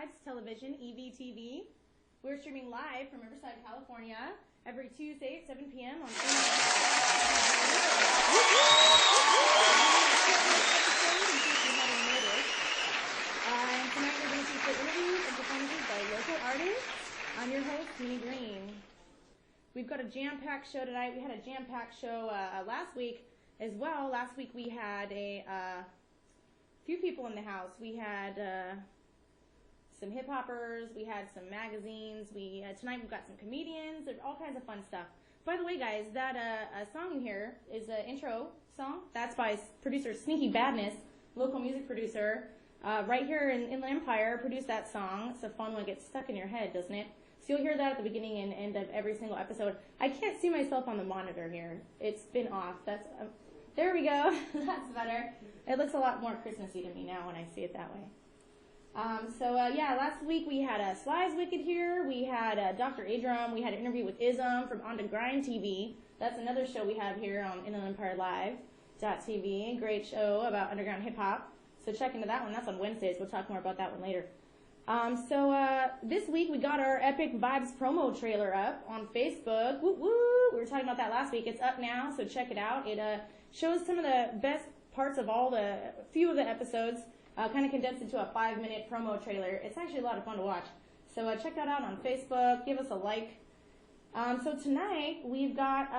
Riverside's television, EVTV. We're streaming live from Riverside, California, every Tuesday at 7 p.m. on and tonight we're going to feature interviews and performances by local artists. I'm your host, Minnie Green. We've got a jam-packed show tonight. We had a jam-packed show last week as well. Last week we had a few people in the house. We had some hip-hoppers, we had some magazines, tonight we've got some comedians, there's all kinds of fun stuff. By the way, guys, that song you hear is an intro song. That's by producer Sneaky Badness, local music producer, right here in Inland Empire, produced that song. It's a fun one, it gets stuck in your head, doesn't it? So you'll hear that at the beginning and end of every single episode. I can't see myself on the monitor here. It's been off. There we go. That's better. It looks a lot more Christmassy to me now when I see it that way. Last week we had Sly's Wicked here. We had Dr. Adram. We had an interview with Ism from On the Grind TV. That's another show we have here on Inland Empire Live.tv. Great show about underground hip-hop. So check into that one. That's on Wednesdays. We'll talk more about that one later. This week we got our Epik Vibes promo trailer up on Facebook. Woo woo! We were talking about that last week. It's up now, so check it out. It shows some of the best parts of few of the episodes, kind of condensed into a 5-minute promo trailer. It's actually a lot of fun to watch. So check that out on Facebook. Give us a like. So tonight we've got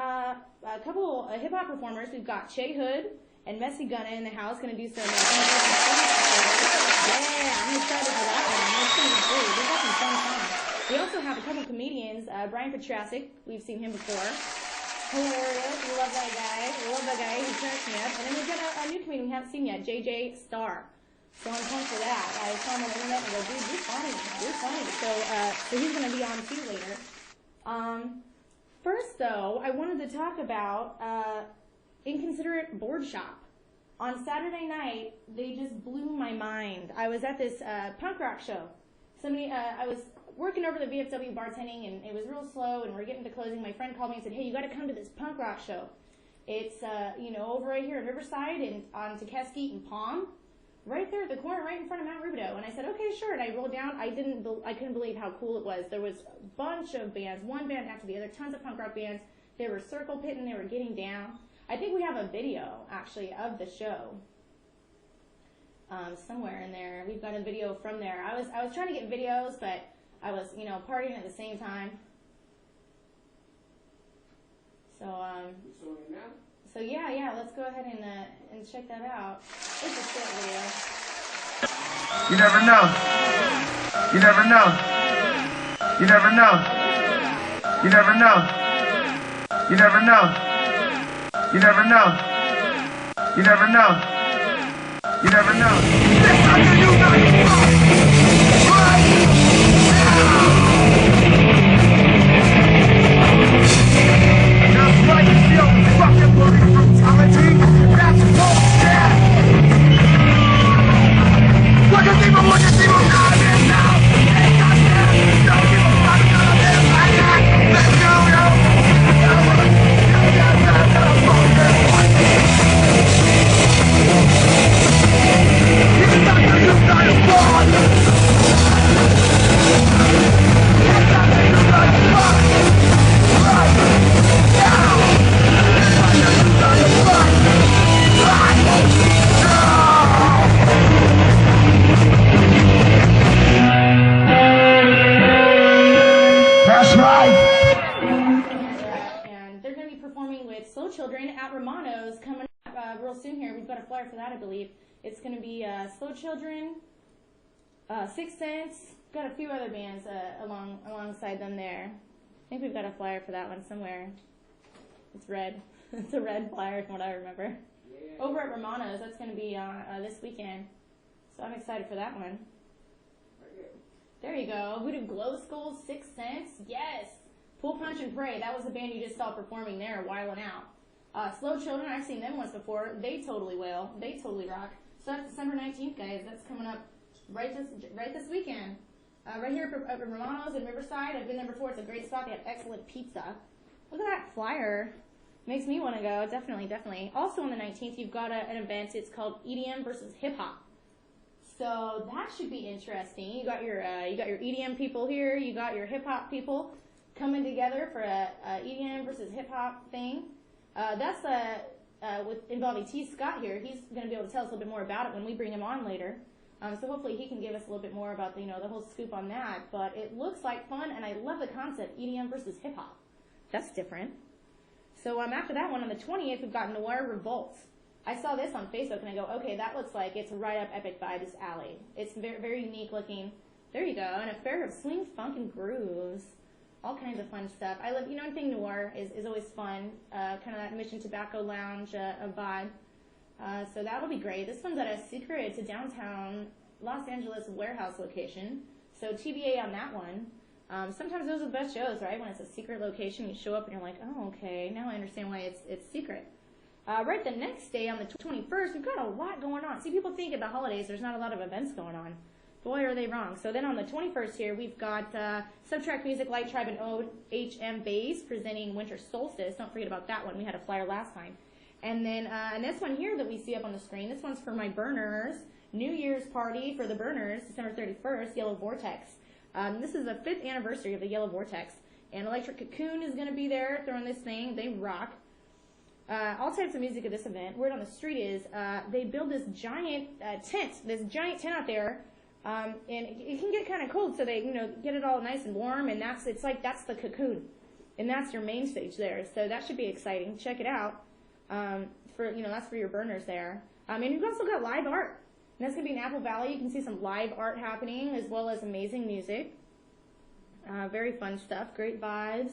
a couple hip-hop performers. We've got Chay Hood and Messy Gunna in the house, going to do some... Yeah, I'm excited for that one. That's going to be great. We've got some fun songs. We also have a couple comedians. Petrasek, we've seen him before. Hilarious. We love that guy. We love that guy. He cracks me up. And then we've got a new comedian we haven't seen yet, JJ Star. So I'm pumped for that. I saw him on the internet and go, dude, you're funny. You're funny. So he's going to be on too later. First, though, I wanted to talk about Inconsiderate Board Shop. On Saturday night, they just blew my mind. I was at this punk rock show. I was working over the VFW bartending, and it was real slow, and we're getting to closing. My friend called me and said, hey, you got to come to this punk rock show. It's, over right here in Riverside and on Tekeski and Palm, right there at the corner, right in front of Mount Rubidoux. And I said, okay, sure. And I rolled down. I couldn't believe how cool it was. There was a bunch of bands, one band after the other, tons of punk rock bands. They were circle pitting. They were getting down. I think we have a video, actually, of the show somewhere in there. We've got a video from there. I was trying to get videos, but I was, partying at the same time. So, yeah, let's go ahead and check that out. It's a short video. You never know. You never know. You never know. You never know. You never know. You never know. You never know. You never know. This time you know you're wrong. Right now. Just like you feel fucking bloody brutality. That's bullshit. Look at people, not in now. Ain't got there. No people fucking out of there. Let's go, yo. That's right. And they're going to be performing with Slow Children at Romano's coming up real soon here. We've got a flyer for that, I believe. It's going to be Slow Children, 6 Cents, got a few other bands alongside them there. I think we've got a flyer for that one somewhere. It's red. It's a red flyer from what I remember. Yeah. Over at Romano's, that's going to be this weekend. So I'm excited for that one. There you go. Voodoo Glow Skulls, 6 Cents. Yes. Pull Punch and Pray. That was the band you just saw performing there, Wiling Out. Slow Children, I've seen them once before. They totally will. They totally rock. So that's December 19th, guys. That's coming up right this weekend. Right here at Romano's in Riverside. I've been there before. It's a great spot. They have excellent pizza. Look at that flyer. Makes me want to go. Definitely, definitely. Also on the 19th, you've got an event. It's called EDM versus Hip Hop. So that should be interesting. You got your EDM people here. You got your hip hop people coming together for a EDM versus hip hop thing. That's with involving T. Scott here. He's going to be able to tell us a little bit more about it when we bring him on later. So hopefully he can give us a little bit more about the whole scoop on that. But it looks like fun, and I love the concept, EDM versus hip hop. That's different. So after that one, on the 20th, we've got Noir Revolt. I saw this on Facebook, and I go, okay, that looks like it's right up Epik Vibes' alley. It's very, very unique looking. There you go, an affair of swing, funk, and grooves. All kinds of fun stuff. I love, anything noir is always fun. Kind of that Mission Tobacco Lounge vibe. So that'll be great. This one's at a secret. It's a downtown Los Angeles warehouse location. So TBA on that one. Sometimes those are the best shows, right? When it's a secret location, you show up and you're like, oh, okay, now I understand why it's secret. Right the next day, on the 21st, we've got a lot going on. See, people think at the holidays there's not a lot of events going on. Boy, are they wrong. So then on the 21st here, we've got Subtract Music, Light Tribe, and OHM Bass presenting Winter Solstice. Don't forget about that one. We had a flyer last time. And then and this one here that we see up on the screen, this one's for my burners. New Year's party for the burners, December 31st, Yellow Vortex. This is the 5th anniversary of the Yellow Vortex. And Electric Cocoon is going to be there throwing this thing. They rock. All types of music at this event. Word on the street is they build this giant tent out there. And it can get kind of cold, so they get it all nice and warm, and that's the cocoon, and that's your main stage there. So that should be exciting. Check it out. That's for your burners there. And you've also got live art, and that's gonna be in Apple Valley. You can see some live art happening as well as amazing music. Very fun stuff. Great vibes,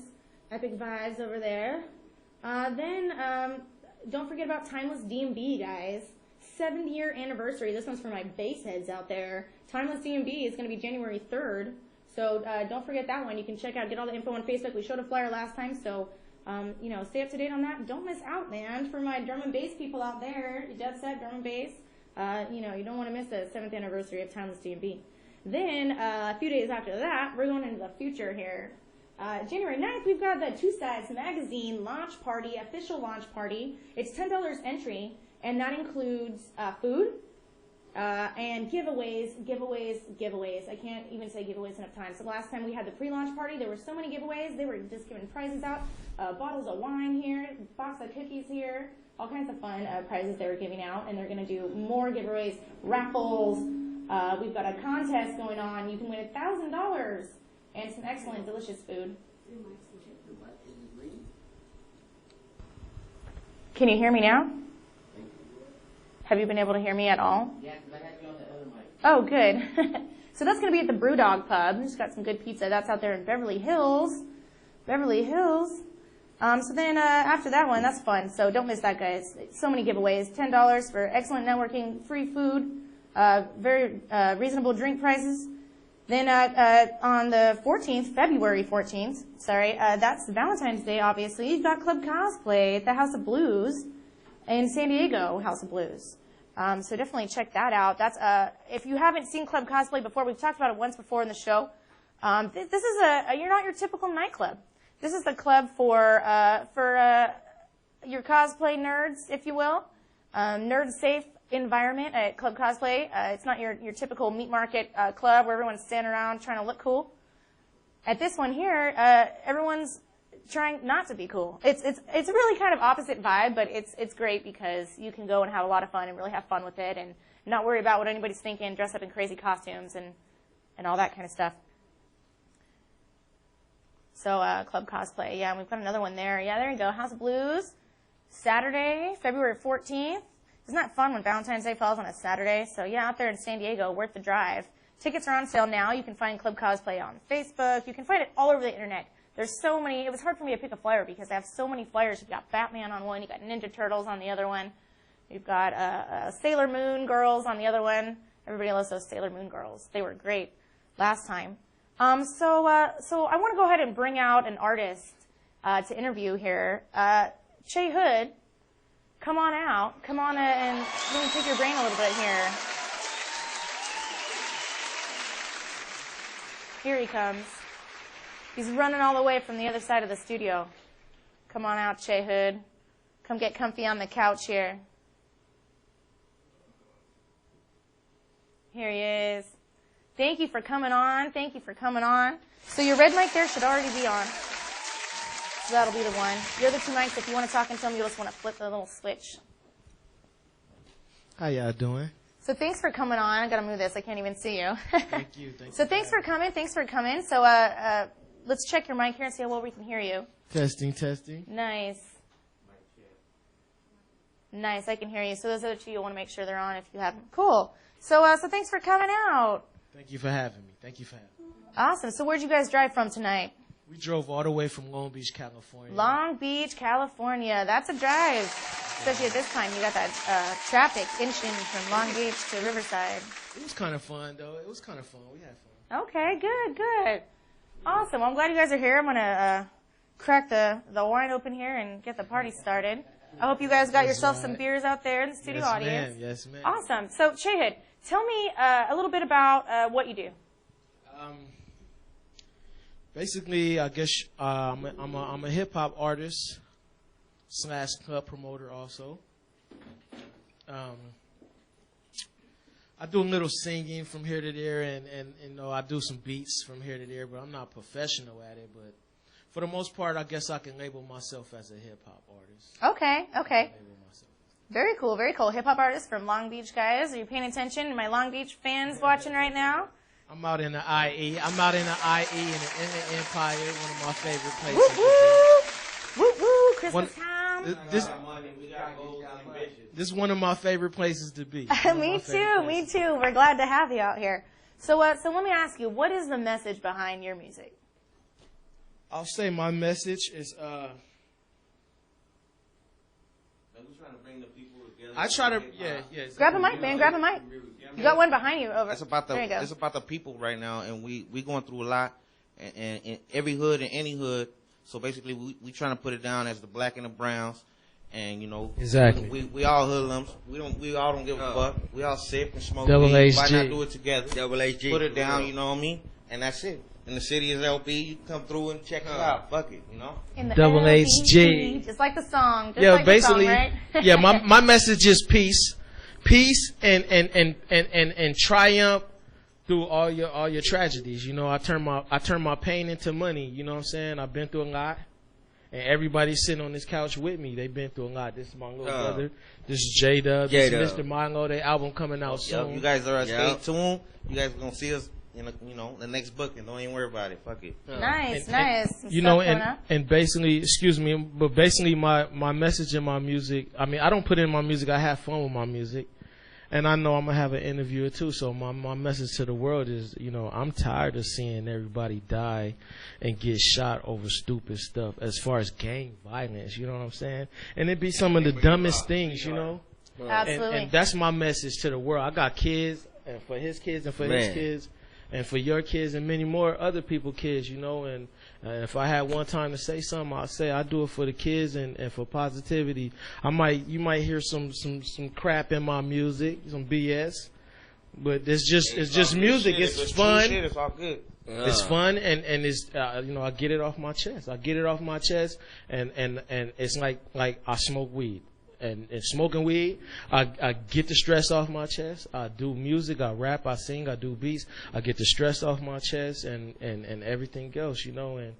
epic vibes over there. Then don't forget about Timeless D&B, guys. 7th-year anniversary. This one's for my bass heads out there. Timeless D&B is going to be January 3rd. So don't forget that one. You can check out, get all the info on Facebook. We showed a flyer last time, so stay up to date on that. Don't miss out, man. For my drum and bass people out there, Dead Set, drum and bass, you don't want to miss the 7th anniversary of Timeless D&B. Then a few days after that, we're going into the future here. January 9th, we've got the Two Sides Magazine launch party, official launch party. It's $10 entry. And that includes food and giveaways. I can't even say giveaways enough times. So last time we had the pre-launch party, there were so many giveaways. They were just giving prizes out. Bottles of wine here, box of cookies here, all kinds of fun prizes they were giving out. And they're going to do more giveaways, raffles. We've got a contest going on. You can win $1,000 and some excellent, delicious food. Can you hear me now? Have you been able to hear me at all? Yeah, because I had you on the other mic. Oh, good. So that's going to be at the Brewdog Pub. Just got some good pizza. That's out there in Beverly Hills. So then after that one, that's fun. So don't miss that, guys. So many giveaways. $10 for excellent networking, free food, very reasonable drink prices. Then on the 14th, February 14th, that's Valentine's Day, obviously. You've got Club Cosplay at the House of Blues in San Diego, House of Blues. So definitely check that out. That's if you haven't seen Club Cosplay before, we've talked about it once before in the show. This is you're not your typical nightclub. This is the club for your cosplay nerds, if you will. Nerd safe environment at Club Cosplay. It's not your typical meat market club where everyone's standing around trying to look cool. At this one here, everyone's trying not to be cool. It's really kind of opposite vibe, but it's great because you can go and have a lot of fun and really have fun with it and not worry about what anybody's thinking, dress up in crazy costumes and all that kind of stuff. So Club Cosplay, yeah, and we've got another one there. Yeah, there you go, House of Blues, Saturday, February 14th. Isn't that fun when Valentine's Day falls on a Saturday? So yeah, out there in San Diego, worth the drive. Tickets are on sale now. You can find Club Cosplay on Facebook. You can find it all over the internet. There's so many. It was hard for me to pick a flyer because I have so many flyers. You've got Batman on one. You've got Ninja Turtles on the other one. You've got Sailor Moon Girls on the other one. Everybody loves those Sailor Moon Girls. They were great last time. So I want to go ahead and bring out an artist to interview here. Chay Hood, come on out. Come on and let me pick your brain a little bit here. Here he comes. He's running all the way from the other side of the studio. Come on out, Chay Hood. Come get comfy on the couch here. Here he is. Thank you for coming on. Thank you for coming on. So your red mic there should already be on. So that'll be the one. Your other two mics, if you want to talk into them, you just want to flip the little switch. How y'all doing? So thanks for coming on. I got to move this. I can't even see you. Thank you. So thanks for coming. Thanks for coming. So let's check your mic here and see how well we can hear you. Testing. Nice. Nice. I can hear you. So those other two, you'll want to make sure they're on if you have them. Cool. So thanks for coming out. Thank you for having me. Awesome. So where'd you guys drive from tonight? We drove all the way from Long Beach, California. Long Beach, California. That's a drive. Especially at this time. You got that traffic inching from Long Beach to Riverside. It was kind of fun, though. We had fun. Okay, good. Awesome. Well, I'm glad you guys are here. I'm going to crack the wine open here and get the party started. I hope you guys got yourself some beers out there in the studio audience. Yes, ma'am. Awesome. So, Chay Hood, tell me a little bit about what you do. Basically, I guess I'm a hip hop artist / club promoter also. I do a little singing from here to there, and you know, I do some beats from here to there, but I'm not professional at it. But for the most part, I guess I can label myself as a hip hop artist. Okay. Very cool. Hip hop artist from Long Beach, guys. Are you paying attention? My Long Beach fans watching right now? I'm out in the IE. I'm out in the IE in the Inland Empire, one of my favorite places. Woo! Christmas time. This is one of my favorite places to be. Me too. We're glad to have you out here. So let me ask you, what is the message behind your music? I'll say my message is I try to Grab a mic, man. Grab a mic. You got one behind you. Over. It's about there you go. It's about the people right now, and we going through a lot, and in every hood and any hood. So basically, we trying to put it down as the black and the browns, and you know, exactly. We all hoodlums. We all don't give a fuck. We all sip and smoke. Double weed. HG. Why not do it together? Double HG. Put it down. You know what I mean? And that's it. In the city is LP. You come through and check it out. Fuck it. You know. In the Double LBG, HG. just like the song. Just yeah, like basically. The song, right? Yeah, my message is peace. Peace and triumph through all your tragedies. You know, I turn my pain into money. You know what I'm saying? I've been through a lot, and everybody's sitting on this couch with me. They've been through a lot. This is my little brother. This is J-Dub. This is Mr. Milo. Their album coming out soon. You guys are stay tuned. You guys are gonna see us in the next book, and don't even worry about it. Fuck it. Nice. You know, and basically, excuse me, but basically my message in my music. I mean, I don't put in my music. I have fun with my music. And I know I'm going to have an interview too, so my message to the world is, you know, I'm tired of seeing everybody die and get shot over stupid stuff as far as gang violence, you know what I'm saying? And it be some of the dumbest things, you know? Absolutely. And that's my message to the world. I got kids, and for his kids, and for his kids, and for your kids, and many more other people's kids, you know, and if I had one time to say something, I'll say I do it for the kids and for positivity. You might hear some crap in my music, some BS, but it's just music. It's fun. It's all good. It's fun and it's you know, I get it off my chest. And it's like I smoke weed. And smoking weed, I get the stress off my chest. I do music, I rap, I sing, I do beats. I get the stress off my chest and everything else, you know. And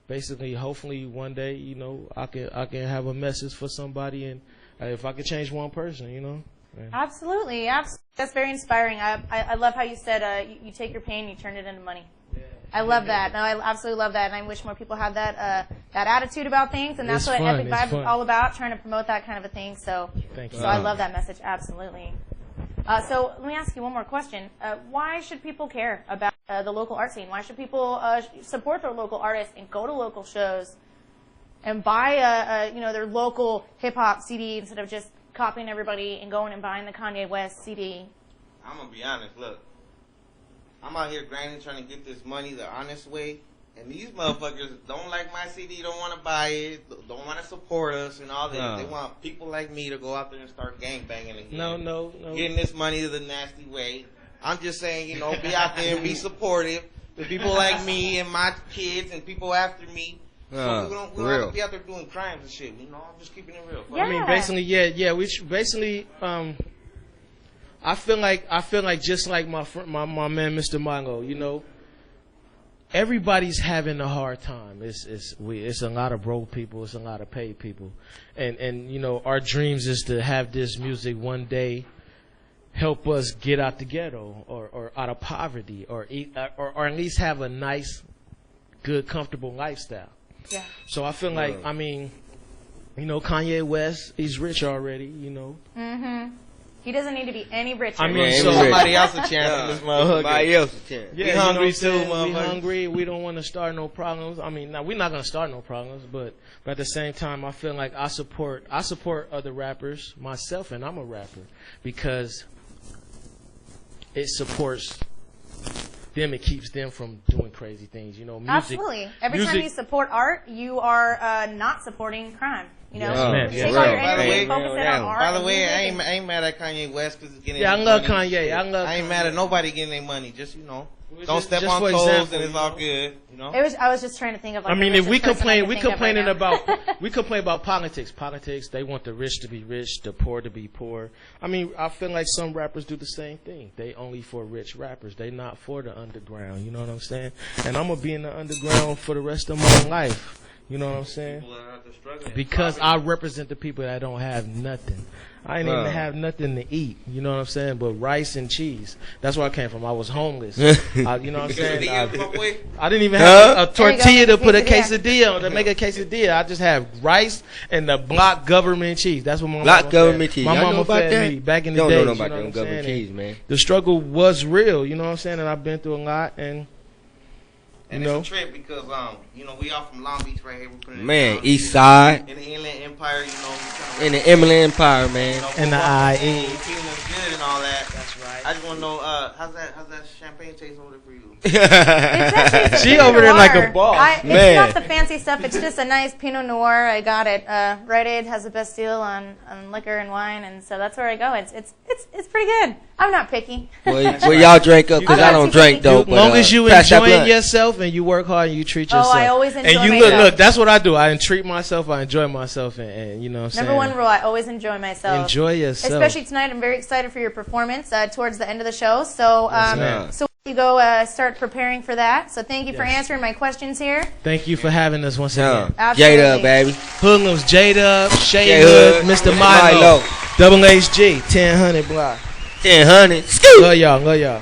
basically, hopefully, one day, you know, I can have a message for somebody, and if I could change one person, you know. Yeah. Absolutely. That's very inspiring. I love how you said you take your pain, you turn it into money. I love that. No, I absolutely love that, and I wish more people had that attitude about things, and that's what Epik Vibes is all about, trying to promote that kind of a thing. So, thank you. So I love that message, absolutely. So let me ask you one more question. Why should people care about the local art scene? Why should people support their local artists and go to local shows and buy their local hip hop CD instead of just copying everybody and going and buying the Kanye West CD? I'm gonna be honest. Look. I'm out here grinding, trying to get this money the honest way, and these motherfuckers don't like my CD, don't want to buy it, don't want to support us, and all this. No. They want people like me to go out there and start gangbanging again. No. Getting this money the nasty way. I'm just saying, you know, be out there and be supportive to people like me and my kids and people after me. So we don't have to be out there doing crimes and shit. You know, I'm just keeping it real. Yeah. I mean, basically, yeah. We basically. I feel like just like my man Mr. Mongo, you know, everybody's having a hard time. It's a lot of broke people, it's a lot of paid people, and you know, our dreams is to have this music one day help us get out the ghetto or out of poverty or at least have a nice, good, comfortable lifestyle. Yeah. So I feel like, I mean, you know, Kanye West, he's rich already, you know. Mm-hmm. He doesn't need to be any richer. I mean, So somebody else a chance in this motherfucker. Somebody else a chance. Yeah, we hungry too, we motherfucker. hungry. We don't want to start no problems. I mean, now we're not gonna start no problems, but at the same time, I feel like I support other rappers myself, and I'm a rapper because it supports them. It keeps them from doing crazy things. You know, music. Absolutely. Every time you support art, you are not supporting crime. You know, Yes, you man. take Yes. all your By the energy way, and focus it on art. By the and way, music I ain't mad at Kanye West because he's getting. Yeah, I his love money and Kanye. shit. I love I ain't Kanye. mad at nobody getting their money. Just don't Just- step just on for toes, example, and it's you all know? good. You know. I was just trying to think of like. I mean, the if we richest person I complain, can we think of complaining right now. about we complain about politics. Politics, they want the rich to be rich, the poor to be poor. I mean, I feel like some rappers do the same thing. They only for rich rappers. They not for the underground. You know what I'm saying? And I'm gonna be in the underground for the rest of my life. You know what I'm saying? Because I represent the people that don't have nothing. I ain't even have nothing to eat. You know what I'm saying? But rice and cheese. That's where I came from. I was homeless. You know what I'm saying? I didn't even have a tortilla to put a quesadilla on, to make a quesadilla. I just have rice and the block government cheese. That's what my Block mama government fed. cheese. My Y'all know mama about fed that? me back in the Don't day. know You about know them what I'm government saying? cheese, man. The struggle was real. You know what I'm saying? And I've been through a lot. And And you know, it's a trip because we all from Long Beach right here. We put it Man, in East Side, in the Inland Empire, in the Inland Empire, man. And the IE. Feeling good and all that. That's right. I just want to know how's that champagne taste over there for you? It's actually She Pinot over there like a Noir. boss. It's Man. not the fancy stuff. It's just a nice Pinot Noir. I got it. Rite Aid has the best deal on liquor and wine, and so that's where I go. It's pretty good. I'm not picky. Well, y'all drink up because I'm I not don't too drink picky. though. As long as you pass that enjoying blunt. yourself and you work hard and you treat yourself. I always enjoy And you myself. look, that's what I do. I treat myself, I enjoy myself, and you know what I'm Number saying? one rule: I always enjoy myself. Enjoy yourself. Especially tonight, I'm very excited for your performance towards the end of the show. So, ma'am. so you go start preparing for that. So, thank you for answering my questions here. Thank you for having us once Yeah. again. Absolutely. Jada, baby. Hoodlums, J-Dub, Chay Chay Hood, Hood, Mr. Milo. Milo, Double HG, 1000 block. 1000. Scoop. Love y'all, love y'all.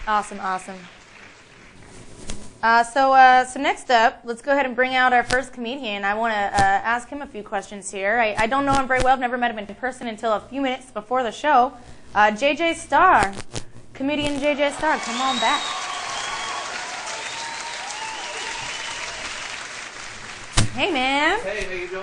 Awesome. So next up, let's go ahead and bring out our first comedian. I want to ask him a few questions here. I don't know him very well. I've never met him in person until a few minutes before the show. JJ Starr, comedian JJ Starr, come on back. Hey, man. Hey, how you doing?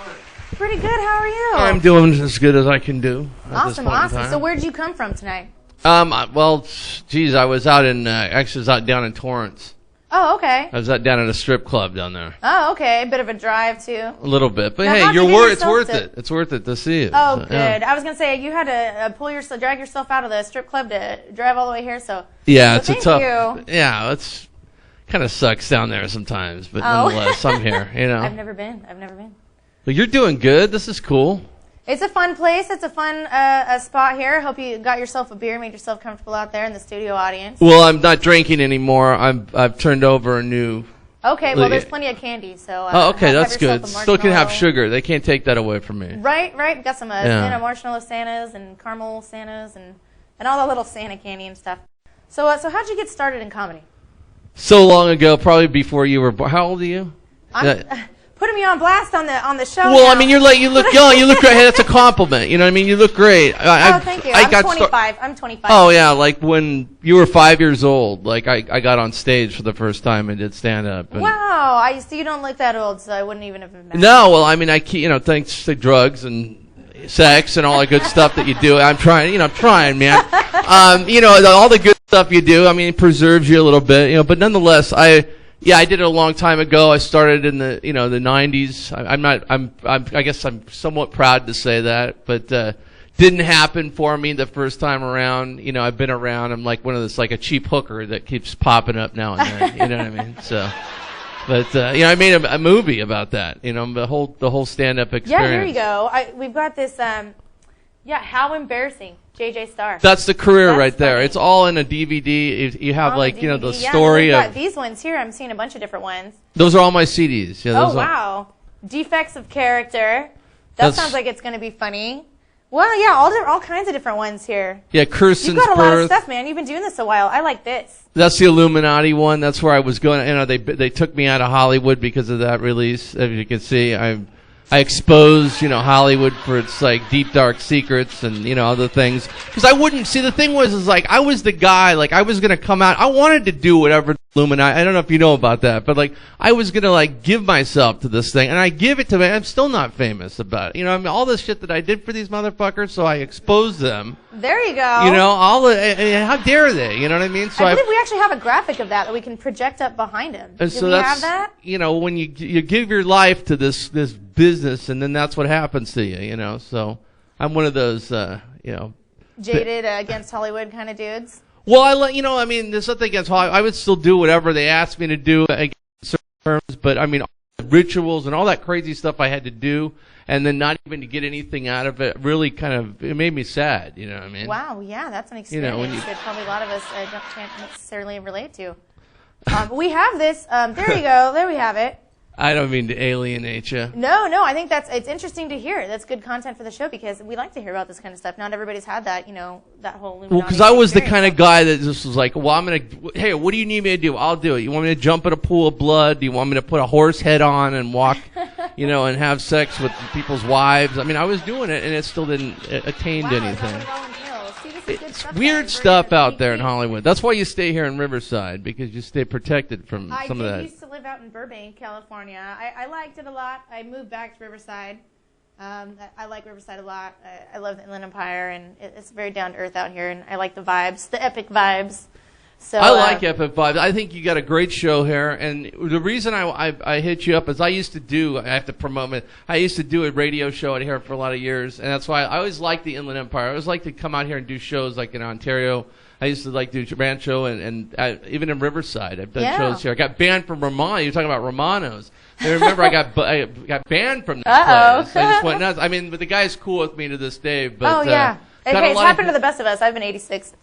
Pretty good. How are you? I'm doing as good as I can do at this awesome. point in Awesome. time. So where'd you come from tonight? Well, geez, I was out in, actually I was out down in Torrance. Oh, okay. I was out down at a strip club down there. Oh, okay. A bit of a drive, too. A little bit. But Now, hey, how'd you get it's yourself worth to- it. It's worth it to see it. Oh, So, good. yeah. I was gonna say you had to drag yourself out of the strip club to drive all the way here. So Yeah, so it's a thank tough. you. Yeah, it's kind of sucks down there sometimes, but Oh. nonetheless, I'm here. You know. I've never been. But you're doing good. This is cool. It's a fun place. It's a fun spot here. Hope you got yourself a beer, made yourself comfortable out there in the studio audience. Well, I'm not drinking anymore. I've turned over a new. Okay, well there's plenty of candy, so. Oh, okay, have that's yourself good. a Still can have marshmallow. sugar. They can't take that away from me. Right. Got some Yeah. Santa marshmallow Santas and caramel Santas and all the little Santa candy and stuff. So how'd you get started in comedy? So long ago, probably before you were born. How old are you? I'm putting me on blast on the show. Well, now. I mean, you look young. You look great. Hey, that's a compliment. You know what I mean? You look great. Oh, thank you. I'm 25. I'm 25. Oh, yeah, like when you were 5 years old. Like I got on stage for the first time and did stand up. Wow. I see you don't look that old, so I wouldn't even have imagined. No, well, I mean, thanks to drugs and sex and all the good stuff that you do. I'm trying, man. All the good stuff you do. I mean, it preserves you a little bit, but nonetheless, I did it a long time ago. I started in the 90s. I guess I'm somewhat proud to say that, but didn't happen for me the first time around. I've been around. I'm like one of those, like a cheap hooker that keeps popping up now and then. You know what I mean? So, but I made a movie about that. The whole stand-up experience. Yeah, here you go. We've got this Yeah, how embarrassing. JJ Star. That's the career That's right there. funny. It's all in a DVD. You have On like, the you know, the DVD. story Yeah, of. these ones here. I'm seeing a bunch of different ones. Those are all my CDs. Yeah, those Oh, are, wow. Defects of character. That That's- sounds like it's going to be funny. Well, yeah, all kinds of different ones here. Yeah, Kirsten's You've got a lot of Birth. stuff, man. You've been doing this a while. I like this. That's the Illuminati one. That's where I was going. You know, they took me out of Hollywood because of that release. As you can see, I exposed, you know, Hollywood for its like deep dark secrets and, you know, other things. Because I wouldn't see, the thing was, is like I was the guy, like I was gonna come out. I wanted to do whatever Illuminati. I don't know if you know about that, but like I was gonna like give myself to this thing, and I give it to me. I'm still not famous about it. You know, I mean, all this shit that I did for these motherfuckers, so I exposed them. There you go. You know, how dare they? You know what I mean? So I believe we actually have a graphic of that we can project up behind him. Do so we that's, have that? you know, when you give your life to this business, and then that's what happens to you, you know. So I'm one of those, you know, Jaded against Hollywood kind of dudes. well, you know, I mean, there's nothing against Hollywood. I would still do whatever they asked me to do against certain terms, but I mean, all the rituals and all that crazy stuff I had to do, and then not even to get anything out of it, really kind of, it made me sad, you know what I mean? Wow, yeah, that's an You experience know, when you- that probably a lot of us can't necessarily relate to. We have this. There you go. There we have it. I don't mean to alienate you. No, I think it's interesting to hear. That's good content for the show because we like to hear about this kind of stuff. Not everybody's had that, you know, that whole Illuminati Well, because I was the experience. kind of guy that just was like, well, hey, what do you need me to do? I'll do it. You want me to jump in a pool of blood? Do you want me to put a horse head on and walk, you know, and have sex with people's wives? I mean, I was doing it, and it still didn't attain to Wow, is that anything. what it all entails? See, this is good It's stuff. weird stuff out there in Hollywood. That's why you stay here in Riverside, because you stay protected from I some of did that. used to live out in Burbank, California. I liked it a lot. I moved back to Riverside. I like Riverside a lot. I love the Inland Empire, and it's very down to earth out here, and I like the vibes, the epic vibes. So I like Epik Vibes. I think you got a great show here, and the reason I hit you up is I used to do, I have to promote it, I used to do a radio show out here for a lot of years, and that's why I always liked the Inland Empire. I always liked to come out here and do shows like in Ontario. I used to like do Rancho and even in Riverside. I've done shows here. I got banned from Romano. You're talking about Romanos. I remember I got banned from that place. I just went nuts. I mean, but the guy's cool with me to this day. But, yeah. got Okay, a it's lot of- happened to the best of us. I've been 86.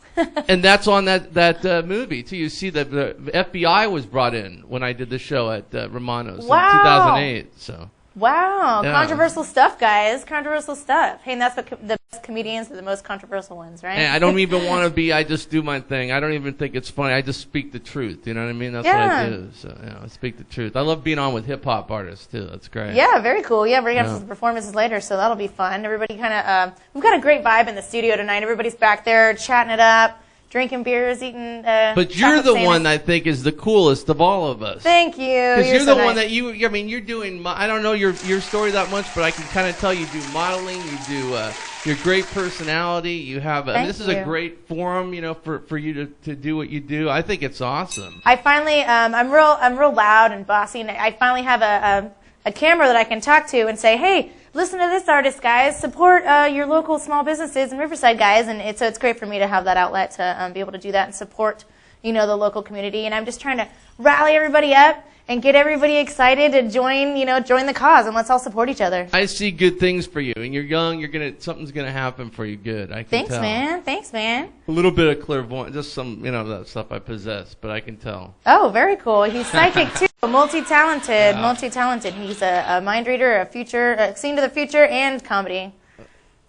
And that's on that movie too. You see that the FBI was brought in when I did the show at Romano's Wow. in 2008. So Wow, Yeah. controversial stuff, guys. Controversial stuff. Hey, and that's what the best comedians are the most controversial ones, right? and I don't even want to be. I just do my thing. I don't even think it's funny. I just speak the truth. You know what I mean? That's what Yeah. I do. So I speak the truth. I love being on with hip hop artists too. That's great. Yeah, very cool. Yeah, we're gonna have Yeah. some performances later, so that'll be fun. Everybody kind of, we've got a great vibe in the studio tonight. Everybody's back there chatting it up, drinking beers, eating. But you're chocolate the sandwich. one I think is the coolest of all of us. Thank you. Because you're so the one nice. that I mean, you're doing. I don't know your story that much, but I can kind of tell you do modeling. You do. Your great personality. You have. This is a you. great forum, you know, for you to do what you do. I think it's awesome. I finally, I'm real loud and bossy, and I finally have a camera that I can talk to and say, hey, listen to this artist, guys. Support your local small businesses in Riverside, guys. And so it's great for me to have that outlet to be able to do that and support, you know, the local community. And I'm just trying to rally everybody up and get everybody excited to join the cause, and let's all support each other. I see good things for you, and you're young. Something's gonna happen for you. Good. I can tell. Thanks, man. A little bit of clairvoyance, just some, that stuff I possess, but I can tell. Oh, very cool. He's psychic too, multi-talented. He's a mind reader, a future, seen to the future, and comedy.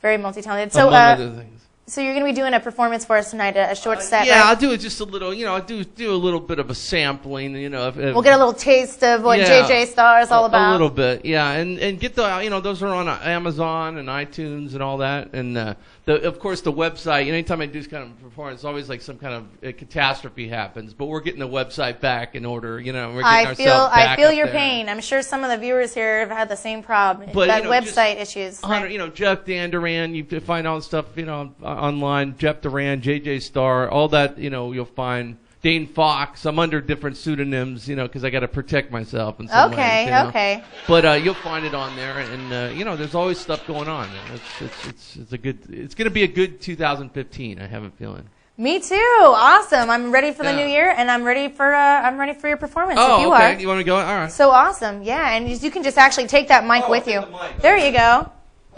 Very multi-talented. So, Among other things. So you're going to be doing a performance for us tonight, a short set, Yeah, right? I'll do it just a little. I'll do a little bit of a sampling. If We'll get a little taste of what Yeah. JJ Star is all about. A little bit, yeah, and get those are on Amazon and iTunes and all that, and of course the website. Anytime I do this kind of performance, it's always like some kind of a catastrophe happens, but we're getting the website back in order. We're getting ourselves back I feel up your there. pain. I'm sure some of the viewers here have had the same problem. But, that just website issues. 100, Jeff Dan Duran, you can find all the stuff, online. Jeff Duran, JJ Star, all that, you'll find. Dane Fox. I'm under different pseudonyms, because I got to protect myself in some ways. Okay. But you'll find it on there, and there's always stuff going on. It's going to be a good 2015. I have a feeling. Me too. Awesome. I'm ready for the Yeah. new year, and I'm ready for your performance. Oh, if you okay. are. You want to go? All right. So awesome. Yeah, and you can just actually take that mic with you. the mic. There you go.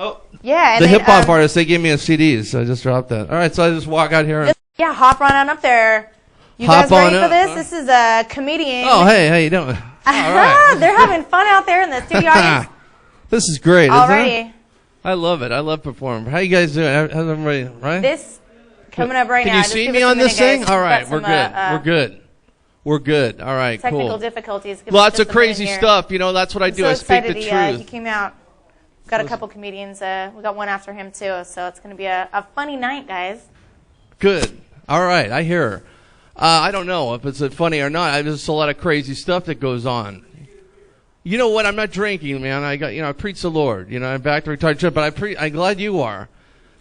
Oh, Yeah. And the then, hip hop artist, they gave me a CD, so I just dropped that. All right, so I just walk out here. Yeah, hop on up there. You Hop guys ready on for up, this? huh? This is a comedian. Oh, hey, how you doing? All right. They're having fun out there in the studio audience. This is great, isn't it? Alrighty. I love it. I love performing. How you guys doing? How's everybody, right? This coming up right Can now. you Just see give me us a on this minute, thing? guys. All We've right, got we're some, good. We're good. We're good. All right, technical cool. difficulties. Give Lots us of just a minute crazy here. stuff. You know, that's what I I'm do. so I speak excited the he truth. came out. We've got a couple comedians. We got one after him too, so it's going to be a funny night, guys. Good. All right, I hear her. I don't know if it's funny or not. There's just a lot of crazy stuff that goes on. You know what? I'm not drinking, man. I preach the Lord. I'm back to retired church, but I'm glad you are.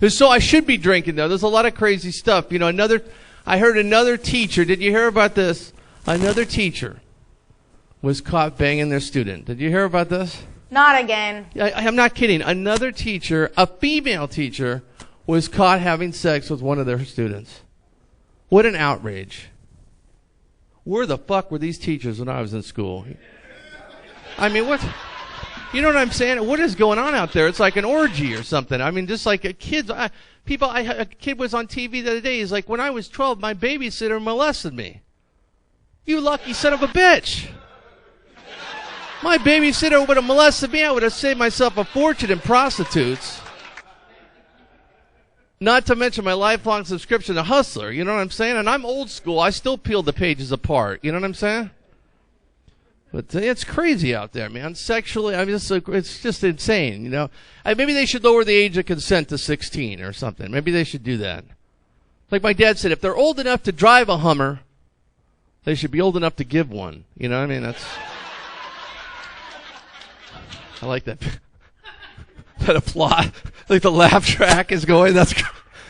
So I should be drinking though. There's a lot of crazy stuff. I heard another teacher. Did you hear about this? Another teacher was caught banging their student. Did you hear about this? Not again. I'm not kidding. Another teacher, a female teacher, was caught having sex with one of their students. What an outrage. Where the fuck were these teachers when I was in school? I mean, what? You know what I'm saying? What is going on out there? It's like an orgy or something. I mean, just like a kid was on TV the other day. He's like, when I was 12, my babysitter molested me. You lucky son of a bitch. My babysitter would have molested me. I would have saved myself a fortune in prostitutes. Not to mention my lifelong subscription to Hustler. You know what I'm saying? And I'm old school. I still peel the pages apart. You know what I'm saying? But it's crazy out there, man. Sexually, it's just insane, Maybe they should lower the age of consent to 16 or something. Maybe they should do that. Like my dad said, if they're old enough to drive a Hummer, they should be old enough to give one. You know what I mean? I like that. That applause. Like the laugh track is going.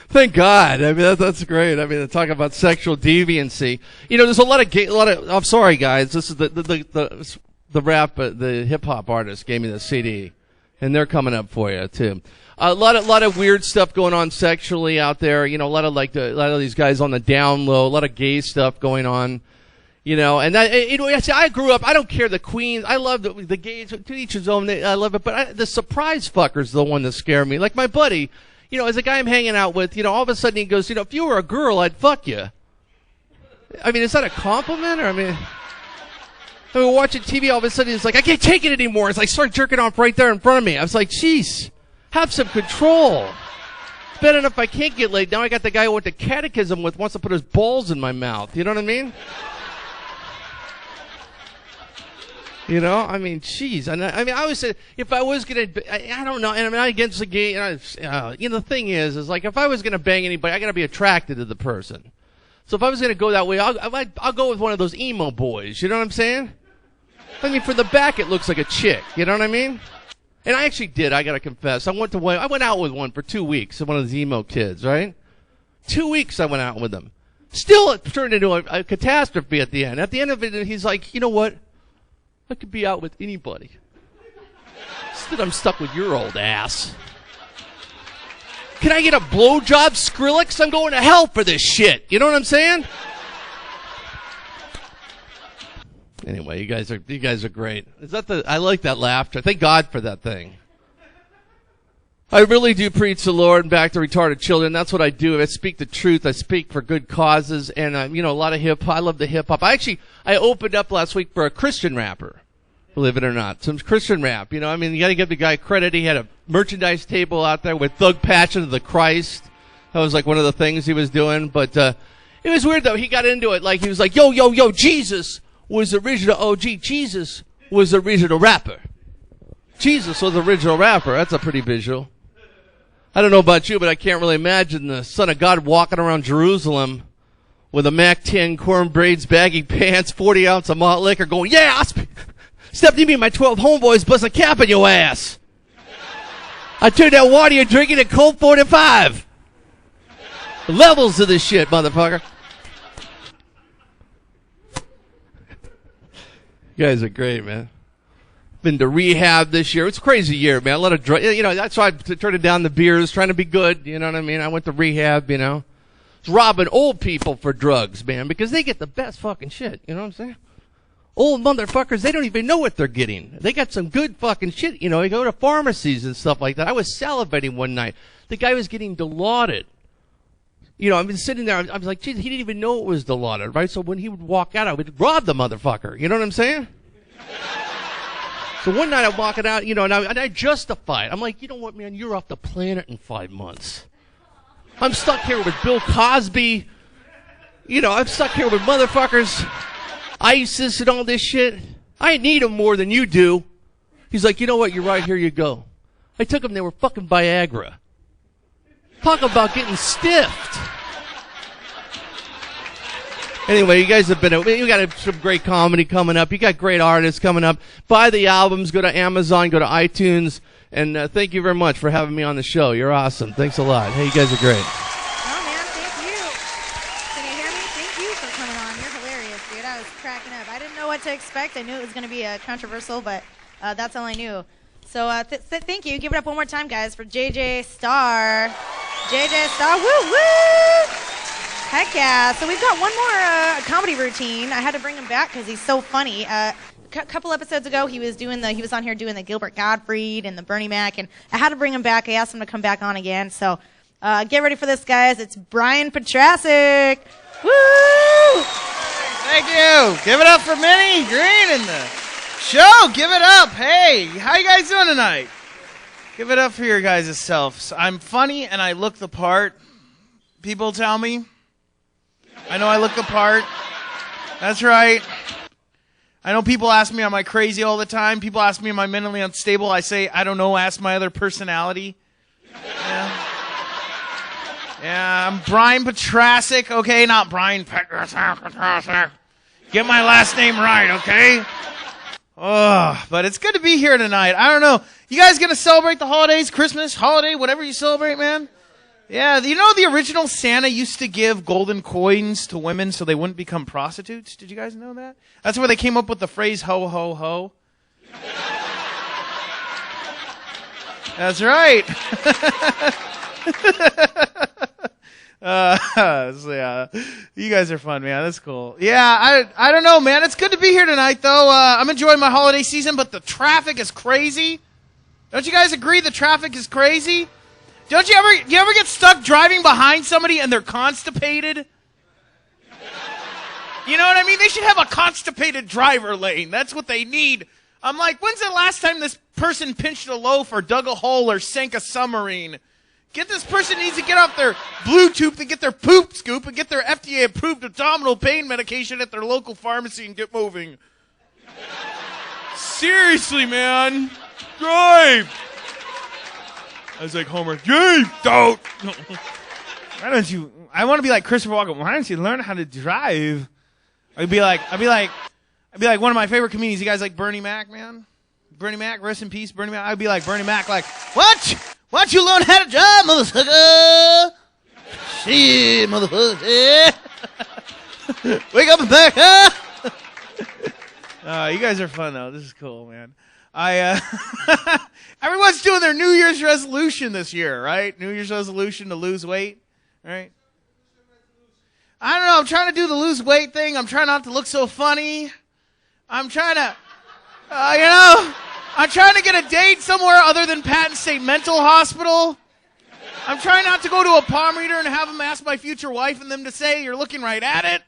Thank God. I mean, that's great. I mean, talk about sexual deviancy. There's a lot of, I'm sorry guys. This is the rap, the hip hop artist gave me the CD and they're coming up for you too. A lot of weird stuff going on sexually out there. A lot of these guys on the down low, a lot of gay stuff going on. And I grew up, I don't care the queens, I love the gays, to each his own, I love it, but the surprise fucker's the one that scared me. Like my buddy, as a guy I'm hanging out with, all of a sudden he goes, if you were a girl, I'd fuck you. I mean, is that a compliment? Or, I mean, we're watching TV, all of a sudden he's like, I can't take it anymore. It's like, start jerking off right there in front of me. I was like, jeez, have some control. It's bad enough I can't get laid. Now I got the guy who went to catechism with, wants to put his balls in my mouth. You know what I mean? I mean, jeez. And I always said, if I was going to, I don't know, and I'm not against the gay, the thing is like, if I was going to bang anybody, I got to be attracted to the person. So if I was going to go that way, I'll go with one of those emo boys. You know what I'm saying? I mean, from the back, it looks like a chick. You know what I mean? And I actually did, I got to confess. I went out with one for 2 weeks, one of those emo kids, right? 2 weeks I went out with him. Still, it turned into a catastrophe at the end. At the end of it, he's like, you know what? I could be out with anybody. Instead, I'm stuck with your old ass. Can I get a blowjob, Skrillex? I'm going to hell for this shit. You know what I'm saying? Anyway, you guys are great. I like that laughter. Thank God for that thing. I really do preach the Lord and back to retarded children. That's what I do. I speak the truth. I speak for good causes. And, a lot of hip hop. I love the hip hop. I opened up last week for a Christian rapper. Believe it or not. Some Christian rap. You gotta give the guy credit. He had a merchandise table out there with Thug Passion of the Christ. That was like one of the things he was doing. But, it was weird though. He got into it like he was like, yo, Jesus was the original OG. Jesus was the original rapper. Jesus was the original rapper. That's a pretty visual. I don't know about you, but I can't really imagine the Son of God walking around Jerusalem with a Mac 10, corn braids, baggy pants, 40 ounce of malt liquor going, yeah, step to me and my 12 homeboys bust a cap in your ass. I turned that water you're drinking at Colt 45. Levels to this shit, motherfucker. You guys are great, man. Been to rehab this year. It's a crazy year, man. A lot of drugs. That's why I turned down the beers, trying to be good. You know what I mean? I went to rehab, It's robbing old people for drugs, man, because they get the best fucking shit. You know what I'm saying? Old motherfuckers, they don't even know what they're getting. They got some good fucking shit. You know, they go to pharmacies and stuff like that. I was salivating one night. The guy was getting Dilaudid. You know, I've been sitting there. I was like, geez, he didn't even know it was Dilaudid, right? So when he would walk out, I would rob the motherfucker. You know what I'm saying? So one night I'm walking out, you know, and I justify it. I'm like, you know what, man? You're off the planet in 5 months. I'm stuck here with Bill Cosby. You know, I'm stuck here with motherfuckers, ISIS and all this shit. I need them more than you do. He's like, you know what? You're right. Here you go. I took them. They were fucking Viagra. Talk about getting stiffed. Anyway, you guys have been, you got some great comedy coming up. You got great artists coming up. Buy the albums. Go to Amazon. Go to iTunes. And thank you very much for having me on the show. You're awesome. Thanks a lot. Hey, you guys are great. Oh, man, thank you. Can you hear me? Thank you for coming on. You're hilarious, dude. I was cracking up. I didn't know what to expect. I knew it was going to be controversial, but that's all I knew. So thank you. Give it up one more time, guys, for JJ Star. JJ Star, woo, woo! Heck yeah. So we've got one more comedy routine. I had to bring him back because he's so funny. A couple episodes ago, he was on here doing the Gilbert Gottfried and the Bernie Mac, and I had to bring him back. I asked him to come back on again. So get ready for this, guys. It's Brian Petrasek. Woo! Thank you. Give it up for Minnie Green in the show. Give it up. Hey, how you guys doing tonight? Give it up for your guys' selves. I'm funny and I look the part. People tell me. I know I look the part. That's right. I know people ask me, am I crazy all the time? People ask me, am I mentally unstable? I say, I don't know. Ask my other personality. Yeah, I'm Brian Petrasek, okay? Not Brian Petrasek. Get my last name right, okay? Oh, but it's good to be here tonight. I don't know. You guys gonna celebrate the holidays, Christmas, holiday, whatever you celebrate, man? Yeah, you know the original Santa used to give golden coins to women so they wouldn't become prostitutes? Did you guys know that? That's where they came up with the phrase ho, ho, ho. That's right. So yeah, you guys are fun, man. That's cool. Yeah, I don't know, man. It's good to be here tonight, though. I'm enjoying my holiday season, but the traffic is crazy. Don't you guys agree the traffic is crazy? Don't you ever get stuck driving behind somebody and they're constipated? You know what I mean? They should have a constipated driver lane. That's what they need. I'm like, when's the last time this person pinched a loaf or dug a hole or sank a submarine? This person needs to get off their Bluetooth and get their poop scoop and get their FDA-approved abdominal pain medication at their local pharmacy and get moving. Seriously, man. Drive. I was like, Homer, drive. Don't. Why don't you? I want to be like Christopher Walken. Why don't you learn how to drive? I'd be like one of my favorite comedians. You guys like Bernie Mac, man? Bernie Mac, rest in peace, Bernie Mac. I'd be like Bernie Mac, like, what? Why don't you learn how to drive, motherfucker? Shit, motherfucker. Wake up and back up. You guys are fun, though. This is cool, man. Everyone's doing their New Year's resolution this year, right? New Year's resolution to lose weight, right? I don't know. I'm trying to do the lose weight thing. I'm trying not to look so funny. I'm trying to, I'm trying to get a date somewhere other than Patton State Mental Hospital. I'm trying not to go to a palm reader and have them ask my future wife and them to say, you're looking right at it.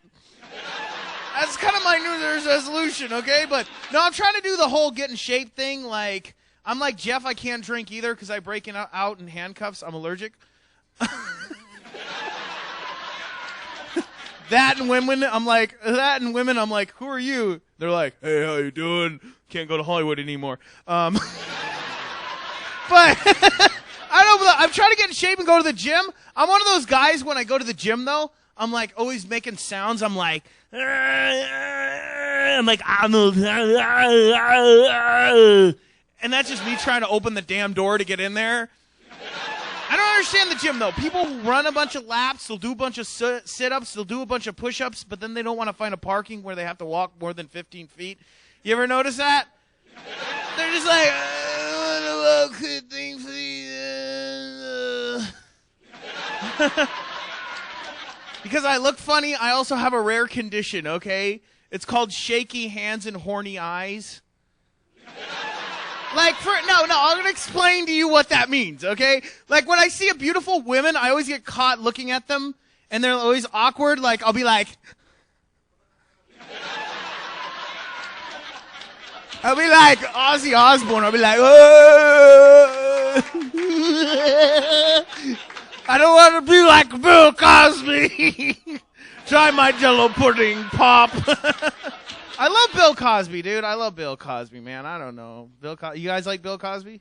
That's kind of my New Year's resolution, okay? But, no, I'm trying to do the whole get in shape thing. Like, I'm like Jeff, I can't drink either because I break out in handcuffs. I'm allergic. That and women, I'm like, who are you? They're like, hey, how you doing? Can't go to Hollywood anymore. But I don't know, I'm trying to get in shape and go to the gym. I'm one of those guys when I go to the gym, though. I'm like always making sounds. I'm like, and that's just me trying to open the damn door to get in there. I don't understand the gym, though. People run a bunch of laps, they'll do a bunch of sit-ups, they'll do a bunch of push-ups, but then they don't want to find a parking where they have to walk more than 15 feet. You ever notice that? They're just like, I want to walk 15 feet. Because I look funny, I also have a rare condition, okay? It's called shaky hands and horny eyes. Like, I'm going to explain to you what that means, okay? Like, when I see a beautiful woman, I always get caught looking at them, and they're always awkward. Like, I'll be like... Ozzy Osbourne. I'll be like, oh! I don't want to be like Bill Cosby. Try my Jello pudding, Pop. I love Bill Cosby, dude. I love Bill Cosby, man. I don't know. You guys like Bill Cosby?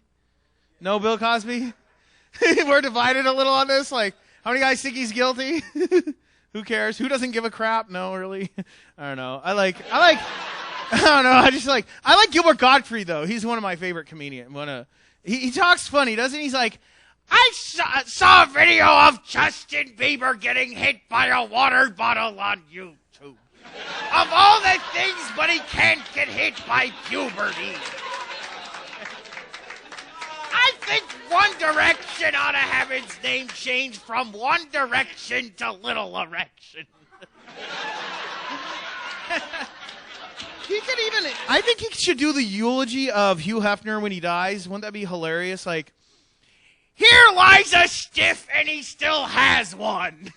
No Bill Cosby? We're divided a little on this. Like, how many guys think he's guilty? Who cares? Who doesn't give a crap? No, really? I don't know. I don't know. I like Gilbert Gottfried, though. He's one of my favorite comedians. He talks funny, doesn't he? He's like, I saw a video of Justin Bieber getting hit by a water bottle on YouTube. Of all the things, but he can't get hit by puberty. I think One Direction ought to have its name changed from One Direction to Little Erection. I think he should do the eulogy of Hugh Hefner when he dies. Wouldn't that be hilarious? Like, here lies a stiff and he still has one.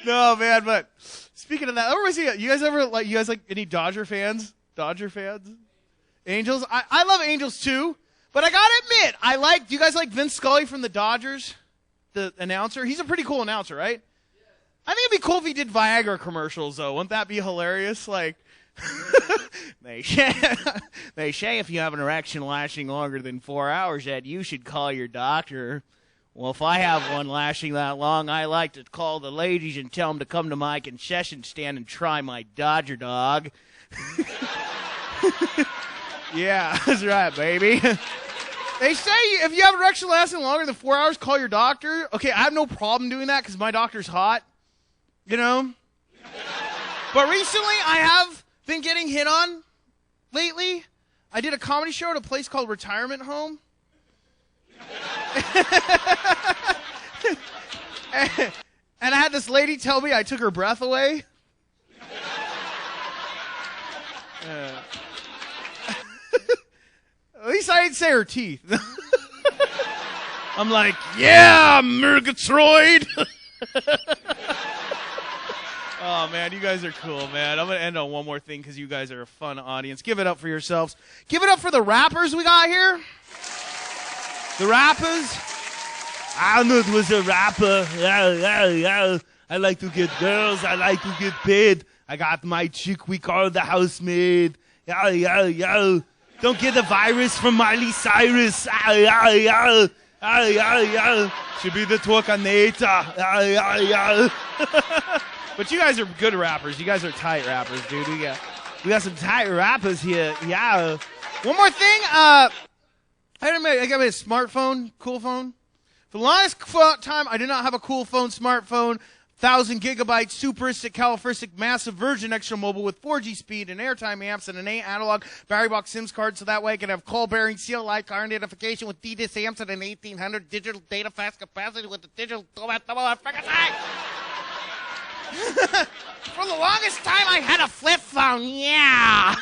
No, man, but speaking of that, you guys like any Dodger fans? Angels? I love Angels too, but I gotta admit, do you guys like Vince Scully from the Dodgers? The announcer? He's a pretty cool announcer, right? I think it'd be cool if he did Viagra commercials, though. Wouldn't that be hilarious? Like, they say if you have an erection lasting longer than 4 hours, that you should call your doctor. Well, if I have one lasting that long, I like to call the ladies and tell them to come to my concession stand and try my Dodger dog. Yeah, that's right, baby. They say if you have an erection lasting longer than 4 hours, call your doctor. Okay, I have no problem doing that because my doctor's hot. You know? But recently, I have been getting hit on lately. I did a comedy show at a place called Retirement Home. And I had this lady tell me I took her breath away. At least I didn't say her teeth. I'm like, yeah, Murgatroyd. Oh, man, you guys are cool, man. I'm going to end on one more thing because you guys are a fun audience. Give it up for yourselves. Give it up for the rappers we got here. The rappers. Arnold was a rapper. I like to get girls. I like to get paid. I got my chick we call the housemaid. Don't get the virus from Miley Cyrus. Should be the Twerkinator. But you guys are good rappers. You guys are tight rappers, dude. We got some tight rappers here. Yeah. One more thing. I got a smartphone, cool phone. For the longest time, I did not have a cool phone, smartphone. 1,000 gigabyte, superistic, calipharistic, massive version extra mobile with 4G speed and airtime amps and an 8 analog battery box SIMs card, so that way I can have call bearing, CLI car identification with DDIS amps and an 1800 digital data fast capacity with the digital For the longest time, I had a flip phone. Yeah.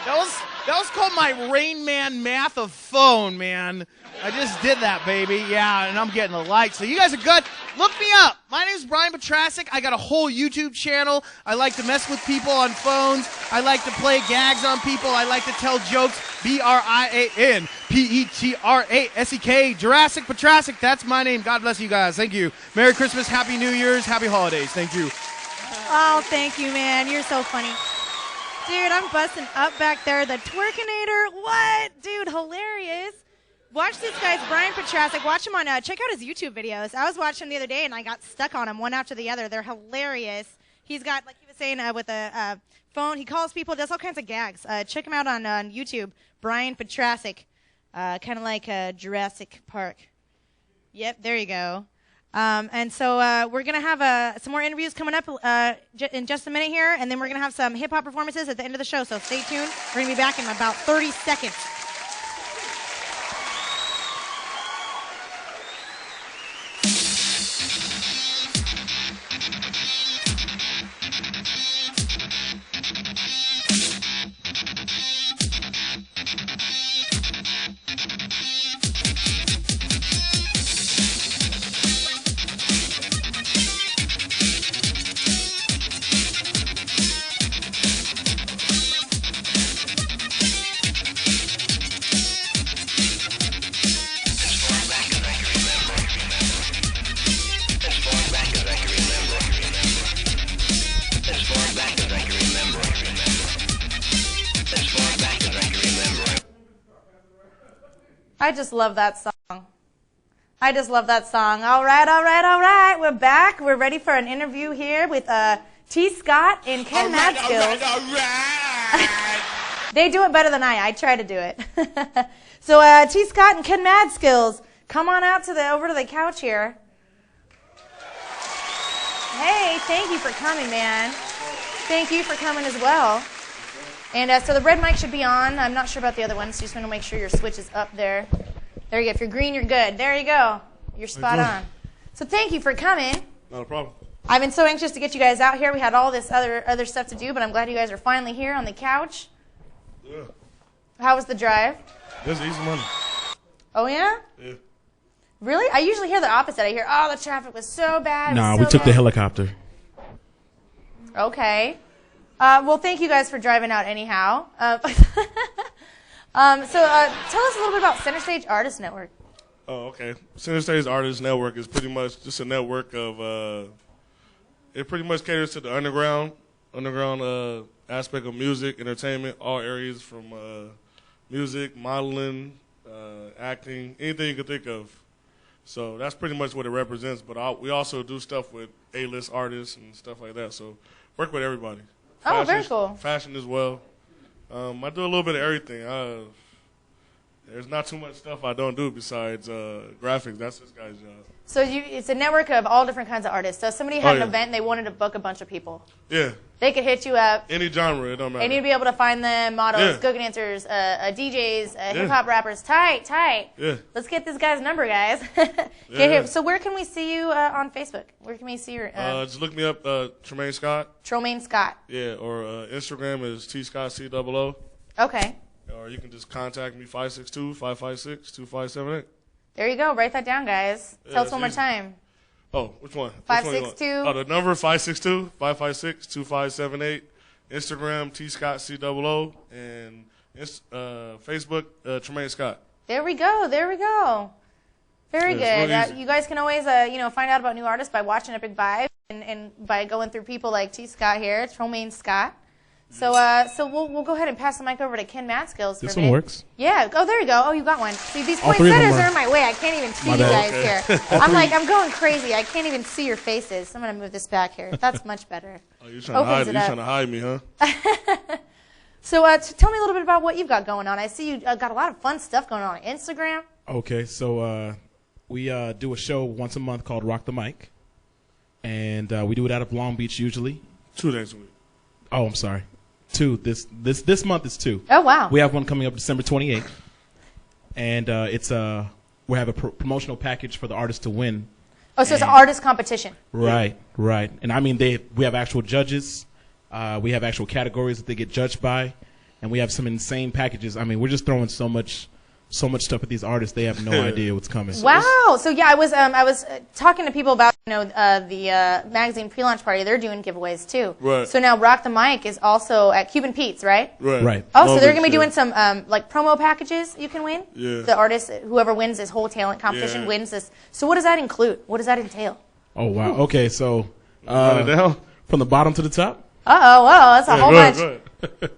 That was called my Rain Man math of phone, man. I just did that, baby. Yeah, and I'm getting a like. So you guys are good. Look me up. My name is Brian Petrasek. I got a whole YouTube channel. I like to mess with people on phones. I like to play gags on people. I like to tell jokes. BrianPetrasek. Jurassic Petrasek. That's my name. God bless you guys. Thank you. Merry Christmas. Happy New Year's. Happy holidays. Thank you. Oh, thank you, man. You're so funny. Dude, I'm busting up back there. The Twerkinator. What? Dude, hilarious. Watch this guy's Brian Petrasek. Watch him on, check out his YouTube videos. I was watching him the other day, and I got stuck on him one after the other. They're hilarious. He's got, like he was saying, with a phone. He calls people, does all kinds of gags. Check him out on YouTube. Brian Petrasek. Kind of like Jurassic Park. Yep, there you go. And so we're going to have some more interviews coming up in just a minute here, and then we're going to have some hip-hop performances at the end of the show, so stay tuned. We're going to be back in about 30 seconds. I just love that song. I just love that song. All right. We're back. We're ready for an interview here with T. Scott and Ken Madskillz. All right. They do it better than I try to do it. So T. Scott and Ken Madskillz, come on out over to the couch here. Hey, thank you for coming, man. Thank you for coming as well. And so the red mic should be on. I'm not sure about the other ones. So just want to make sure your switch is up there. There you go. If you're green, you're good. There you go. You're spot on. So thank you for coming. Not a problem. I've been so anxious to get you guys out here. We had all this other stuff to do, but I'm glad you guys are finally here on the couch. Yeah. How was the drive? That's easy money. Oh, yeah? Yeah. Really? I usually hear the opposite. I hear, oh, the traffic was so bad. Nah, we took the helicopter. Okay. Well, thank you guys for driving out anyhow. So tell us a little bit about Center Stage Artist Network. Oh, okay. Center Stage Artist Network is pretty much just a network of, it pretty much caters to the underground aspect of music, entertainment, all areas from music, modeling, acting, anything you could think of. So that's pretty much what it represents. But we also do stuff with A-list artists and stuff like that. So work with everybody. Oh, very cool. Fashion as well. I do a little bit of everything. There's not too much stuff I don't do besides graphics. That's this guy's job. So it's a network of all different kinds of artists. So if somebody had an event and they wanted to book a bunch of people. Yeah. They could hit you up. Any genre, it don't matter. And you'd be able to find them, models, go dancers, DJs, hip-hop rappers. Tight. Yeah. Let's get this guy's number, guys. Get him. So where can we see you on Facebook? Where can we see your... just look me up, Tromaine Scott. Tromaine Scott. Yeah, or Instagram is TScottCOO. Okay. Or you can just contact me, 562-556-2578. There you go. Write that down, guys. Tell us one more time. Oh, which one? 562. Oh, the number 562-556-2578. Instagram TScottCOO and Facebook Tromaine Scott. There we go. Very good. You guys can always find out about new artists by watching Epik Vibe and by going through people like T. Scott here, Tromaine Scott. So we'll go ahead and pass the mic over to Ken Madskillz. This one works. Yeah. Oh, there you go. Oh, you got one. See, these poinsettias are in my way. I can't even see you guys here. I'm going crazy. I can't even see your faces. So I'm going to move this back here. That's much better. Oh, you're trying to hide me, huh? So tell me a little bit about what you've got going on. I see you got a lot of fun stuff going on Instagram. Okay, so we do a show once a month called Rock the Mic. And we do it out of Long Beach usually. 2 days a week. Oh, I'm sorry. 2. This month is 2. Oh, wow. We have one coming up December 28th. And we have a promotional package for the artist to win. Oh, so it's an artist competition. Right. And I mean, we have actual judges. We have actual categories that they get judged by. And we have some insane packages. I mean, we're just throwing so much stuff at these artists. They have no idea what's coming. Wow. So yeah, I was talking to people about the magazine pre-launch party. They're doing giveaways too. Right. So now Rock the Mic is also at Cuban Pete's, right? Right. Oh, so they're gonna be doing some like promo packages you can win. Yeah. The artist, whoever wins this whole talent competition, wins this. So what does that include? What does that entail? Oh wow. Okay, so from the bottom to the top. Whoa, that's a whole bunch. Go ahead.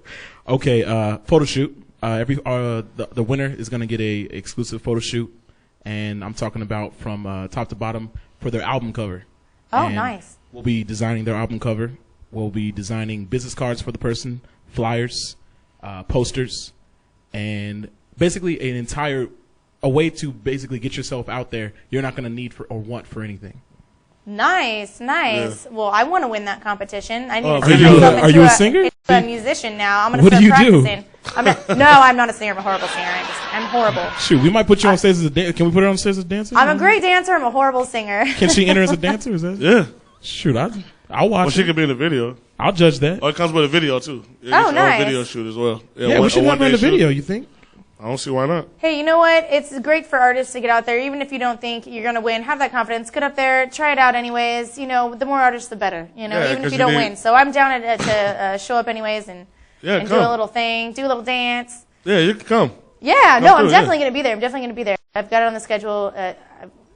Okay, photo shoot. The winner is going to get a exclusive photo shoot, and I'm talking about from top to bottom for their album cover. Oh, and nice. We'll be designing their album cover. We'll be designing business cards for the person, flyers, posters, and basically a way to basically get yourself out there. You're not going to need or want for anything. Nice. Yeah. Well, I want to win that competition. I need to turn myself into a singer? Into a musician now. I'm going to start practicing. No, I'm not a singer. I'm a horrible singer. I'm horrible. Shoot, we might put you on stage as a dancer. Can we put her on stage as a dancer? I'm a great dancer. I'm a horrible singer. Can she enter as a dancer? Is that? Yeah. Shoot, I'll watch. Well, she could be in the video. I'll judge that. Oh, it comes with a video too. Oh, nice. A video shoot as well. Yeah, we should have her in the video. You think? I don't see why not. Hey, you know what? It's great for artists to get out there, even if you don't think you're going to win. Have that confidence. Get up there. Try it out anyways. The more artists, the better. Even if you don't win. So I'm down to show up anyways and do a little thing, do a little dance. Yeah, you can come. Yeah, no, I'm definitely going to be there. I've got it on the schedule. I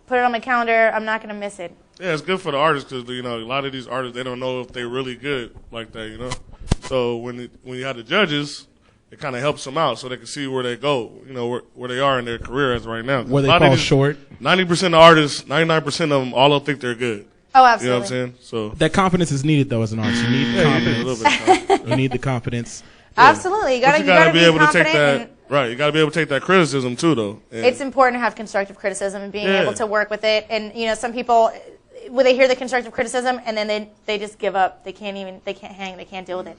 put it on my calendar. I'm not going to miss it. Yeah, it's good for the artists because a lot of these artists, they don't know if they're really good like that. So when you have the judges, it kind of helps them out so they can see where they go, you know, where they are in their career as right now. Where they fall short. 90% of artists, 99% of them, all don't think they're good. Oh, absolutely. You know what I'm saying? So that confidence is needed though as an artist. You need the confidence. You need a little bit of confidence. You need the confidence. Absolutely. You gotta be able to take confident that. Right, you got to be able to take that criticism too, though. And it's important to have constructive criticism and being able to work with it. And you know, some people, when they hear the constructive criticism and then they just give up. They can't hang. They can't deal with it.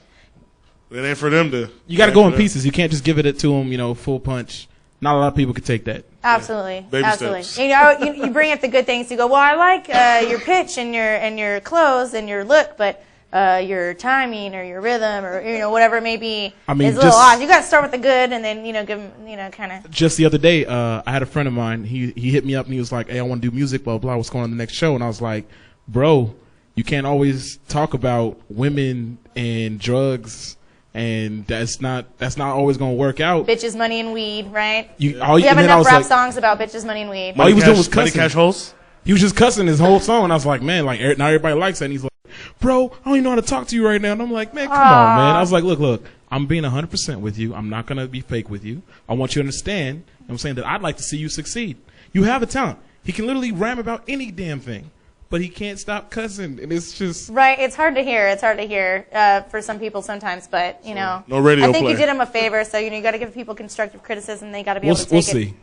It ain't for them to. You got to go in pieces. You can't just give it to them, you know, full punch. Not a lot of people could take that. Absolutely, Baby absolutely. steps. You know, you bring up the good things. You go, well, I like your pitch and your clothes and your look, but your timing or your rhythm or you know whatever it may be is a little off. You got to start with the good and then you know give them you know kind of. Just the other day, I had a friend of mine. He hit me up and he was like, "Hey, I want to do music, blah blah. What's going on the next show?" And I was like, "Bro, you can't always talk about women and drugs." And that's not always gonna work out. Bitches, money, and weed, right? We have enough rap songs about bitches, money, and weed. All he was doing was cussing. Money cash holes? He was just cussing his whole song, and I was like, man, like not everybody likes that. And he's like, bro, I don't even know how to talk to you right now. And I'm like, man, come on, man. I was like, look, I'm being 100% with you. I'm not gonna be fake with you. I want you to understand. You know what I'm saying that I'd like to see you succeed. You have a talent. He can literally rap about any damn thing. But he can't stop cussing, and it's just right. It's hard to hear. It's hard to hear for some people sometimes, but you know, no radio I think play. you did him a favor. So you know, you got to give people constructive criticism. They got to be able to take we'll it. see.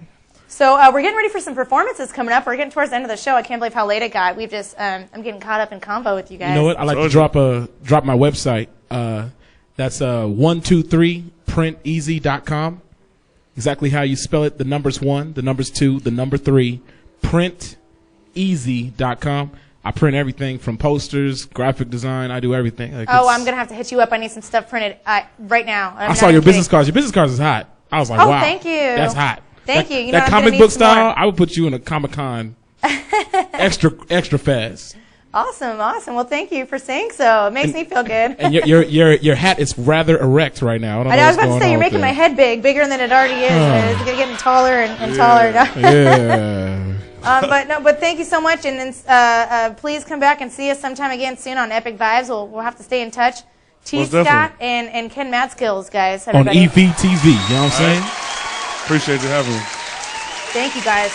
So we're getting ready for some performances coming up. We're getting towards the end of the show. I can't believe how late it got. We've just I'm getting caught up in convo with you guys. You know what? I like to drop my website. That's 123printeasy.com. Exactly how you spell it. The numbers 1, the numbers 2, the number 3. Printeasy.com. I print everything from posters, graphic design. I do everything. Like I'm gonna have to hit you up. I need some stuff printed right now. I saw your business cards. Your business cards is hot. I was like, wow. Thank you. That's hot. Thank you. You know, that I'm comic gonna book need some style, more. I would put you in a Comic-Con extra fast. Awesome. Well, thank you for saying so. It makes me feel good. And your hat is rather erect right now. I was about to say you're making my head bigger than it already is. It's getting taller and taller. Yeah. But thank you so much, and please come back and see us sometime again soon on Epik Vibes. We'll have to stay in touch. T. Scott and Ken Madskillz, guys. Everybody. On EVTV, you know what I'm saying? Appreciate you having me. Thank you guys.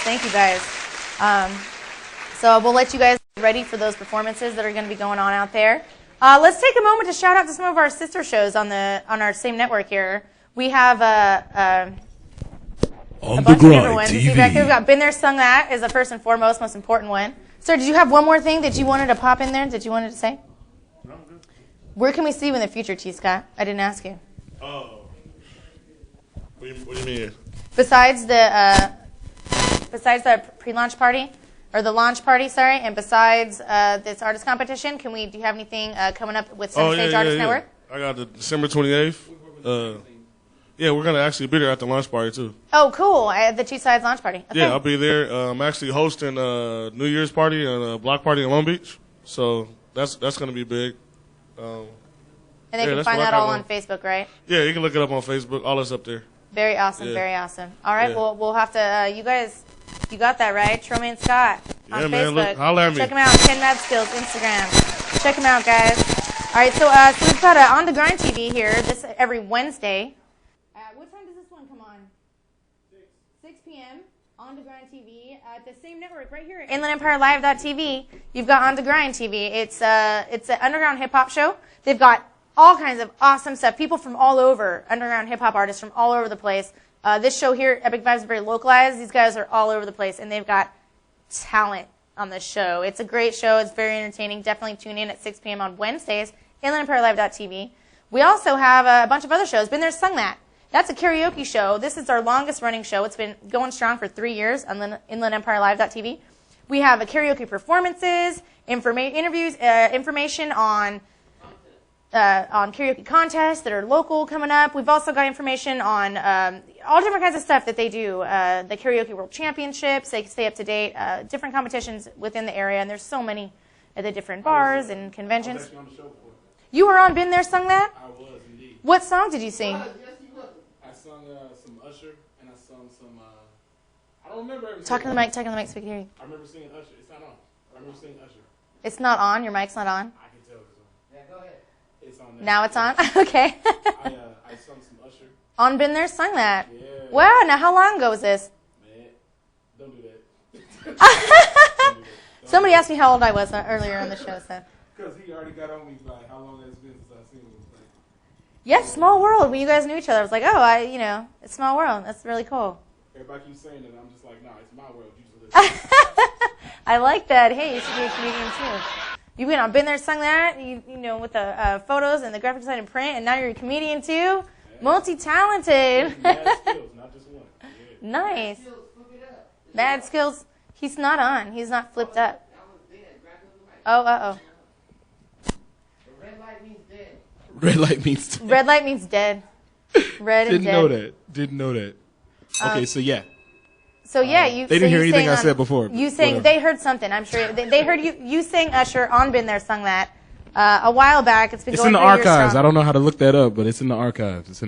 So we'll let you guys get ready for those performances that are going to be going on out there. Let's take a moment to shout out to some of our sister shows on our same network here. We have On a the bunch of different grind ones. TV. See back here, we've got Been There, Sung That is the first and foremost, most important one. Sir, did you have one more thing that you wanted to pop in there that you wanted to say? No, I'm good. Where can we see you in the future, T. Scott? I didn't ask you. Oh. What do you mean? Besides the pre-launch party, or the launch party, sorry, and besides this artist competition, do you have anything coming up with Center Stage Artist Network? I got the December 28th. Yeah, we're going to actually be there at the launch party, too. Oh, cool. At the Two Sides launch party. Okay. Yeah, I'll be there. I'm actually hosting a New Year's party and a block party in Long Beach. So that's going to be big. And they can find that all on Facebook, right? Yeah, you can look it up on Facebook. All that's up there. Very awesome, Yeah. very awesome. All right, Yeah. we'll have to, you guys, you got that, right? Tromaine Scott on Yeah, Facebook. man, look, holla at me. Check him out. Ken Madskillz, Instagram. Check him out, guys. All right, so we've got On The Grind TV here this every Wednesday. What time does this one come on? 6 p.m. On The Grind TV at the same network right here, InlandEmpireLive.tv. You've got On The Grind TV. It's an underground hip hop show. They've got all kinds of awesome stuff. People from all over, underground hip hop artists from all over the place. This show here, Epik Vibes, is very localized. These guys are all over the place, and they've got talent on this show. It's a great show. It's very entertaining. Definitely tune in at 6 p.m. on Wednesdays, InlandEmpireLive.tv. We also have a bunch of other shows. Been There, Sung That. That's a karaoke show. This is our longest running show. It's been going strong for 3 years on InlandEmpireLive.tv. We have karaoke performances, interviews, information on karaoke contests that are local coming up. We've also got information on all different kinds of stuff that they do. The Karaoke World Championships, they stay up to date, different competitions within the area, and there's so many at the different bars and conventions. I was actually on the show before. You were on Been There, Sung That? I was, indeed. What song did you sing? I sung some Usher, and I sung some, I don't remember everything. Talk to the mic so we can hear you. I remember singing Usher. It's not on. I remember singing Usher. It's not on? Your mic's not on? I can tell it's on. Yeah, go ahead. It's on there. Now it's on? Okay. I sung some Usher. On Been There sung that. Yeah. Wow, now how long ago was this? Man, don't do that. Somebody asked me how old I was earlier on the show, so. Because he already got on me like how long it's been since I've seen him. Like, Yeah, small world. When you guys knew each other, I was like, oh, it's small world. That's really cool. everybody keeps saying it, I'm just like, nah, it's my world. You just listen. I like that. Hey, you should be a comedian too. You've been there, sung that, with the photos and the graphic design and print, and now you're a comedian too. Yeah. Multi-talented. Madskillz, not just one. Yeah. Nice. Madskillz. He's not on. He's not flipped up. Oh. Red light means dead. Red light means dead. Red light means dead. Red and dead. Didn't know that. Okay, so yeah. So yeah, you. They didn't hear anything I said before. You sang. They heard something. I'm sure they heard you. You sang Usher on Been There, sung that a while back. It's been. It's going in the through your archives. song. I don't know how to look that up, but it's in the archives.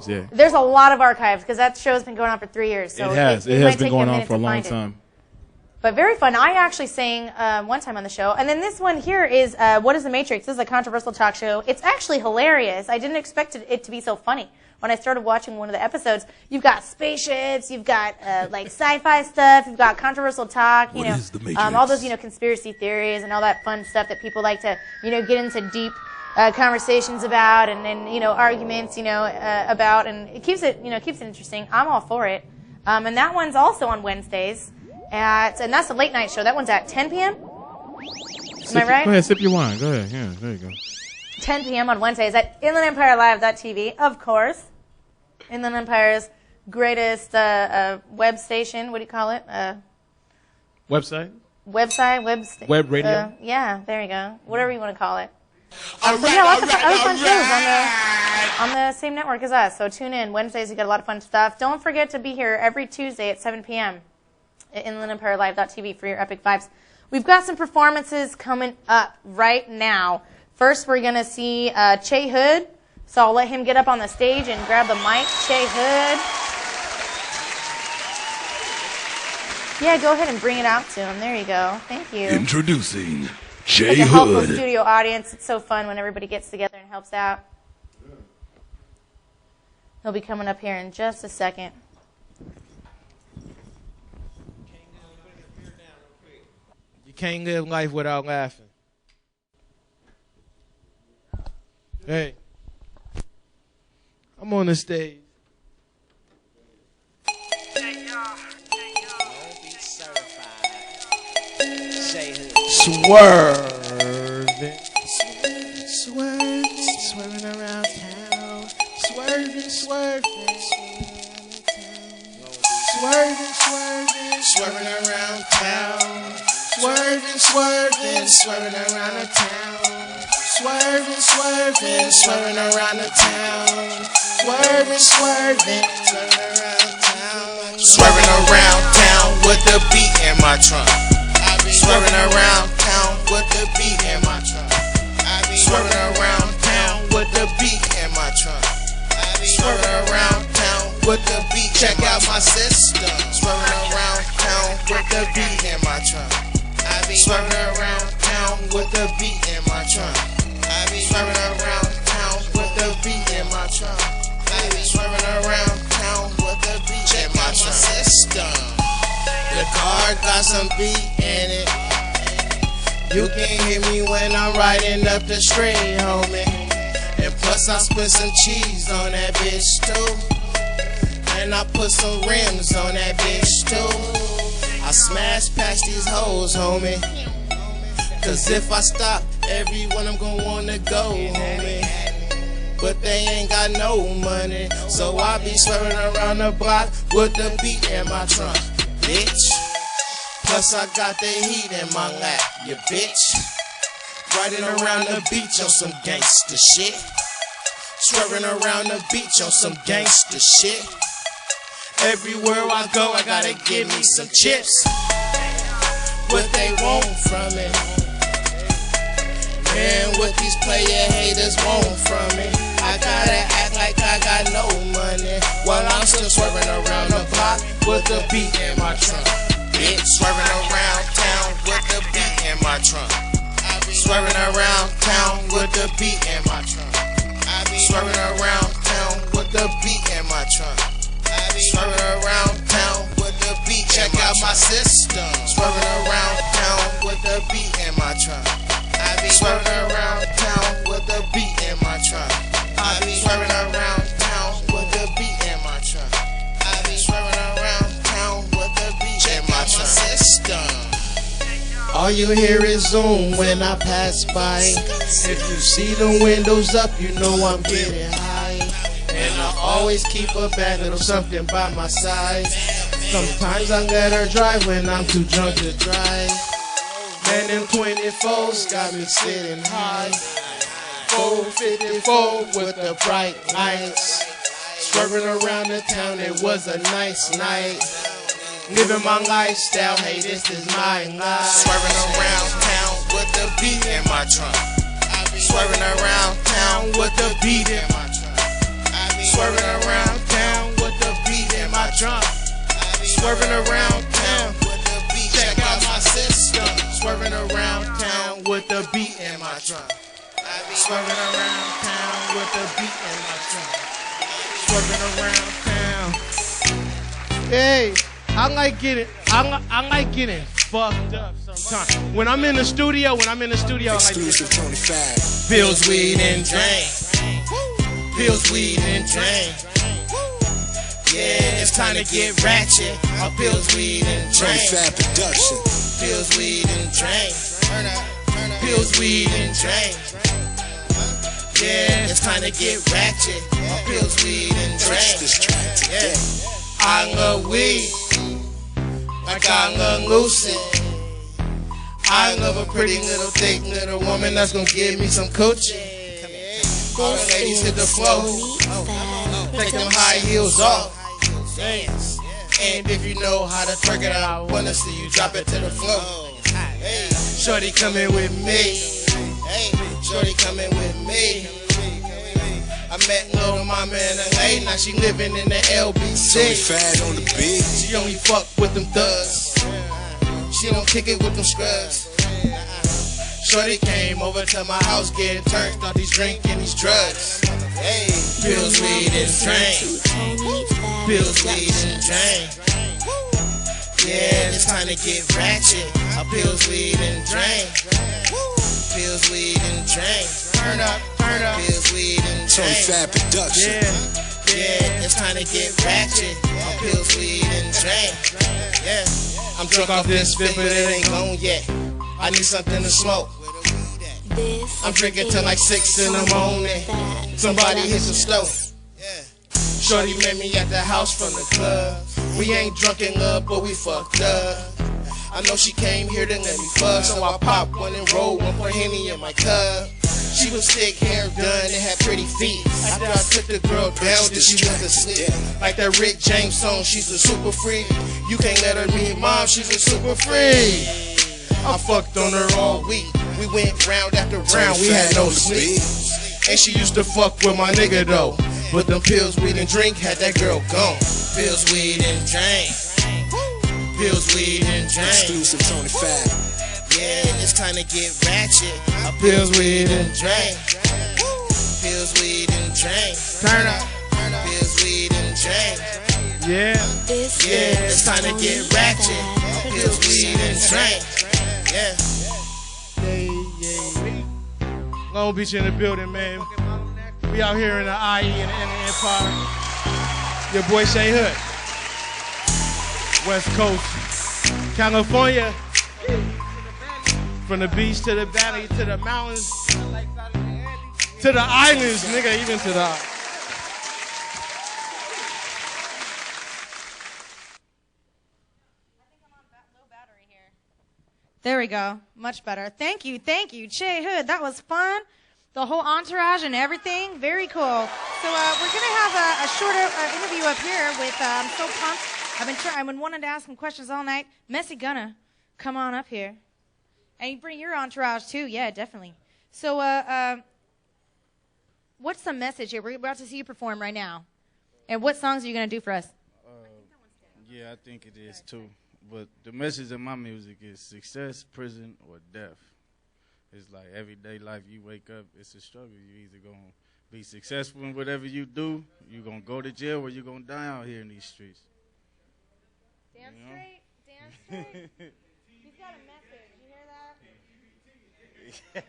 Yeah. There's a lot of archives because that show's been going on for 3 years. So it has might been take going you a on minute for a to long find it. time. But very fun. I actually sang one time on the show. And then this one here is What is the Matrix? This is a controversial talk show. It's actually hilarious. I didn't expect it to be so funny. When I started watching one of the episodes, you've got spaceships, you've got like sci-fi stuff, you've got controversial talk, What is the Matrix? all those conspiracy theories and all that fun stuff that people like to get into deep conversations about and arguments about, and it keeps it interesting. I'm all for it. And that one's also on Wednesdays and that's a late night show. That one's at 10 p.m. Am I right? Go ahead, sip your wine. Go ahead. Yeah, there you go. 10 p.m. on Wednesdays at InlandEmpireLive.tv, of course. Inland Empire's greatest web station. What do you call it? Website? Web radio? Yeah, there you go. Whatever you want to call it. Lots of other fun shows on the same network as us. So tune in. Wednesdays, you got a lot of fun stuff. Don't forget to be here every Tuesday at 7 p.m. at InlandEmpireLive.tv for your epic vibes. We've got some performances coming up right now. First, we're going to see Chay Hood. So I'll let him get up on the stage and grab the mic. Chay Hood. Yeah, go ahead and bring it out to him. There you go. Thank you. Introducing Chay Like a helpful Hood. studio audience. It's so fun when everybody gets together and helps out. He'll be coming up here in just a second. You can't live life without laughing. Hey, I'm on the stage. Swerving, swerving around town, swerving, swerving around town, swerving around the town. Swerving around the town. Swerving around town with the beat in my trunk. Swerving around town with the beat in my trunk. Swerving around town with the beat in my trunk. Swerving around town with the beat. Check out my system. Swerving around town with the beat in my trunk. Swerving around town with the beat in my trunk. Swerving around town with the beat in my trunk. Swerving around town with the beat in my trunk. System. The car got some beat in it. You can't hear me when I'm riding up the street, homie. And plus I spit some cheese on that bitch too. And I put some rims on that bitch too. I smash past these hoes, homie. Cause if I stop, everyone I'm gonna wanna go, homie. But they ain't got no money, so I be swerving around the block with the beat in my trunk, bitch. Plus I got the heat in my lap, you bitch. Riding around the beach on some gangsta shit. Swerving around the beach on some gangsta shit. Everywhere I go, I gotta give me some chips. What they want from it? Man, what these player haters want from me? I gotta act like I got no money while I'm still swerving around the block with the beat in my trunk. Bitch, swerving around town with the beat in my trunk. Swerving around town with the beat in my trunk. Swerving around town with the beat in my trunk. Swerving around town with the beat. Check out my system. Swerving around town with the beat in my trunk. Swerving around town with the beat in my trunk. Swerving around town with the beat in my trunk. Swerving around town with the beat in my trunk. System. All you hear is zoom when I pass by. If you see the windows up, you know I'm getting high. And I always keep a bag of something by my side. Sometimes I let her drive when I'm too drunk to drive. Man, them 24s got me sitting high. 454 with the bright lights. Swerving around the town, it was a nice night. Living my lifestyle, hey, this is my life. Swerving around town with the beat in my trunk. Swerving around town with the beat in my trunk. Swerving around town with the beat in my trunk. Swerving around town with the beat. Check out my system. Swerving around town with the beat in my trunk. Swerving around town with the beat in my trunk. Swerving around town. Hey, I like getting fucked up sometimes. When I'm in the studio, I like to Pills, weed, and drink. Pills, weed, and drink. Yeah, it's time to get ratchet. Pills, weed, and drink. Pills, weed, and drink. Pills, weed, and drink. Yeah, it's time to get ratchet. Pills, weed, and drink. Yeah, I love weed like I love Lucy. I love a pretty little thick little woman that's gonna give me some coochie. All the ladies hit the floor. Take them high heels off. Dance. And if you know how to twerk it, I wanna see you drop it to the floor. Hey, shorty coming with me. Hey, shorty coming with me. I met little mama in LA, now she living in the LBC. Fat on the beat. She only fuck with them thugs. She don't kick it with them scrubs. Shorty came over to my house getting turned, thought he's drinking these drugs. Hey, pills, weed, and drink. Pills, weed, and drink. Yeah, it's time to get ratchet. Pills, weed, and drink. Pills, weed, and drink. Turn up, turn up. Pills, weed, and drink. Fat production. Yeah, it's time to get ratchet. Pills, weed, and drink. Yeah, I'm drunk off this spit, but it ain't gone yet. I need something to smoke. I'm drinking till like 6 in the morning. Somebody hit the stove. Shorty met me at the house from the club. We ain't drunk in love, but we fucked up. I know she came here to let me fuck, so I popped one and rolled one for Henny in my cup. She was thick, hair done, and had pretty feet. After I took the girl down, then she went to sleep. Like that Rick James song, she's a super freak. You can't let her meet mom, she's a super freak. I fucked on her all week. We went round after round, we had no sleep. And she used to fuck with my nigga though. But them pills, weed, and drink had that girl gone. Pills, weed, and drink. Pills, weed, and drink. Exclusive Tony Fat. Yeah, it's time to get ratchet. Pills, weed, and drink. Pills, weed, and drink. Turn up. Pills, weed, and drink. Yeah, yeah, it's time to get ratchet. Pills, weed, and drink. Yeah. Long Beach in the building, man. We out here in the IE and the Inland Empire. Your boy Chay Hood. West Coast. California. From the beach to the valley to the mountains. To the islands, nigga, even to the... There we go. Much better. Thank you, Chay Hood. That was fun. The whole entourage and everything. Very cool. So we're going to have a shorter interview up here with, I'm so pumped. I've been wanting to ask him questions all night. Messy Gunna, come on up here. And you bring your entourage too. Yeah, definitely. So what's the message here? We're about to see you perform right now. And what songs are you going to do for us? Yeah, I think it is too. But the message of my music is success, prison, or death. It's like everyday life, you wake up, it's a struggle. You either going to be successful in whatever you do. You're going to go to jail or you're going to die out here in these streets. Damn straight. Damn straight. He's got a message. You hear that?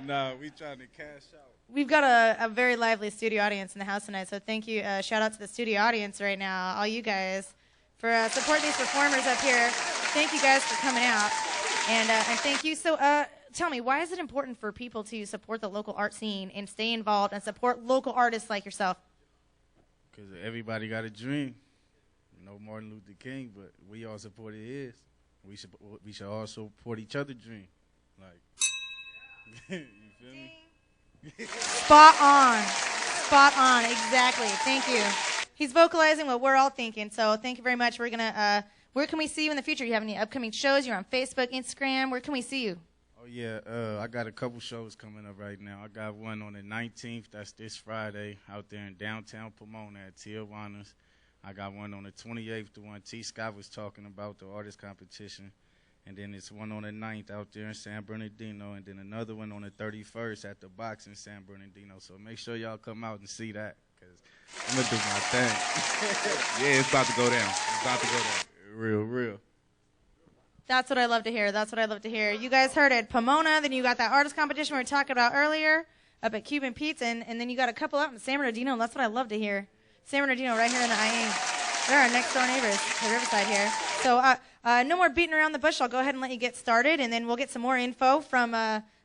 Nah, we trying to cash out. We've got a very lively studio audience in the house tonight, so thank you. Shout out to the studio audience right now, all you guys, for supporting these performers up here. Thank you guys for coming out, and thank you. So tell me, why is it important for people to support the local art scene and stay involved and support local artists like yourself? Because everybody got a dream. No Martin Luther King, but we all supported his. We should all support each other's dream. Like, you feel me? Spot on. Spot on. Exactly. Thank you. He's vocalizing what we're all thinking. So thank you very much. We're gonna. Where can we see you in the future? You have any upcoming shows? You're on Facebook, Instagram. Where can we see you? Oh yeah, I got a couple shows coming up right now. I got one on the 19th. That's this Friday out there in downtown Pomona at Tijuana's. I got one on the 28th, the one T. Scott was talking about, the artist competition. And then it's one on the 9th out there in San Bernardino, and then another one on the 31st at the box in San Bernardino. So make sure y'all come out and see that, because I'm going to do my thing. Yeah, it's about to go down. It's about to go down. Real. That's what I love to hear. That's what I love to hear. You guys heard it. Pomona, then you got that artist competition we were talking about earlier up at Cuban Pete's, and then you got a couple out in San Bernardino. That's what I love to hear. San Bernardino right here in the IE. They're our next door neighbors to Riverside here. So no more beating around the bush. I'll go ahead and let you get started, and then we'll get some more info from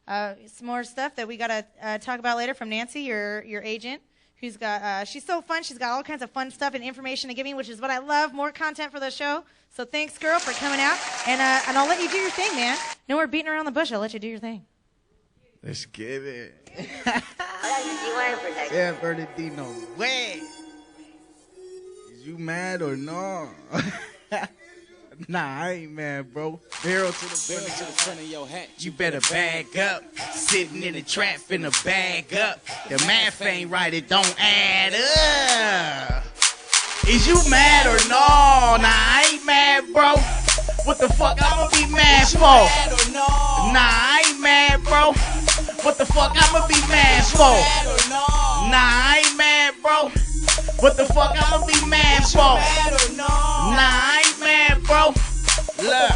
some more stuff that we got to talk about later from Nancy, your agent, who's got she's so fun. She's got all kinds of fun stuff and information to give me, which is what I love. More content for the show. So thanks, girl, for coming out, and I'll let you do your thing, man. No more beating around the bush. I'll let you do your thing. Let's get it. San Bernardino, way. You mad or no? Nah, I ain't mad, bro. Barrel to the front of your hat. You better bag up. Sitting in the trap finna bag up. The math ain't right, it don't add up. Is you mad or no? Nah, I ain't mad, bro. What the fuck I'ma be mad for? Nah, I ain't mad, bro. What the fuck I'ma be mad for? Nah, I ain't mad, bro. What the fuck I'ma be mad for? Nah, I ain't mad, bro. Look,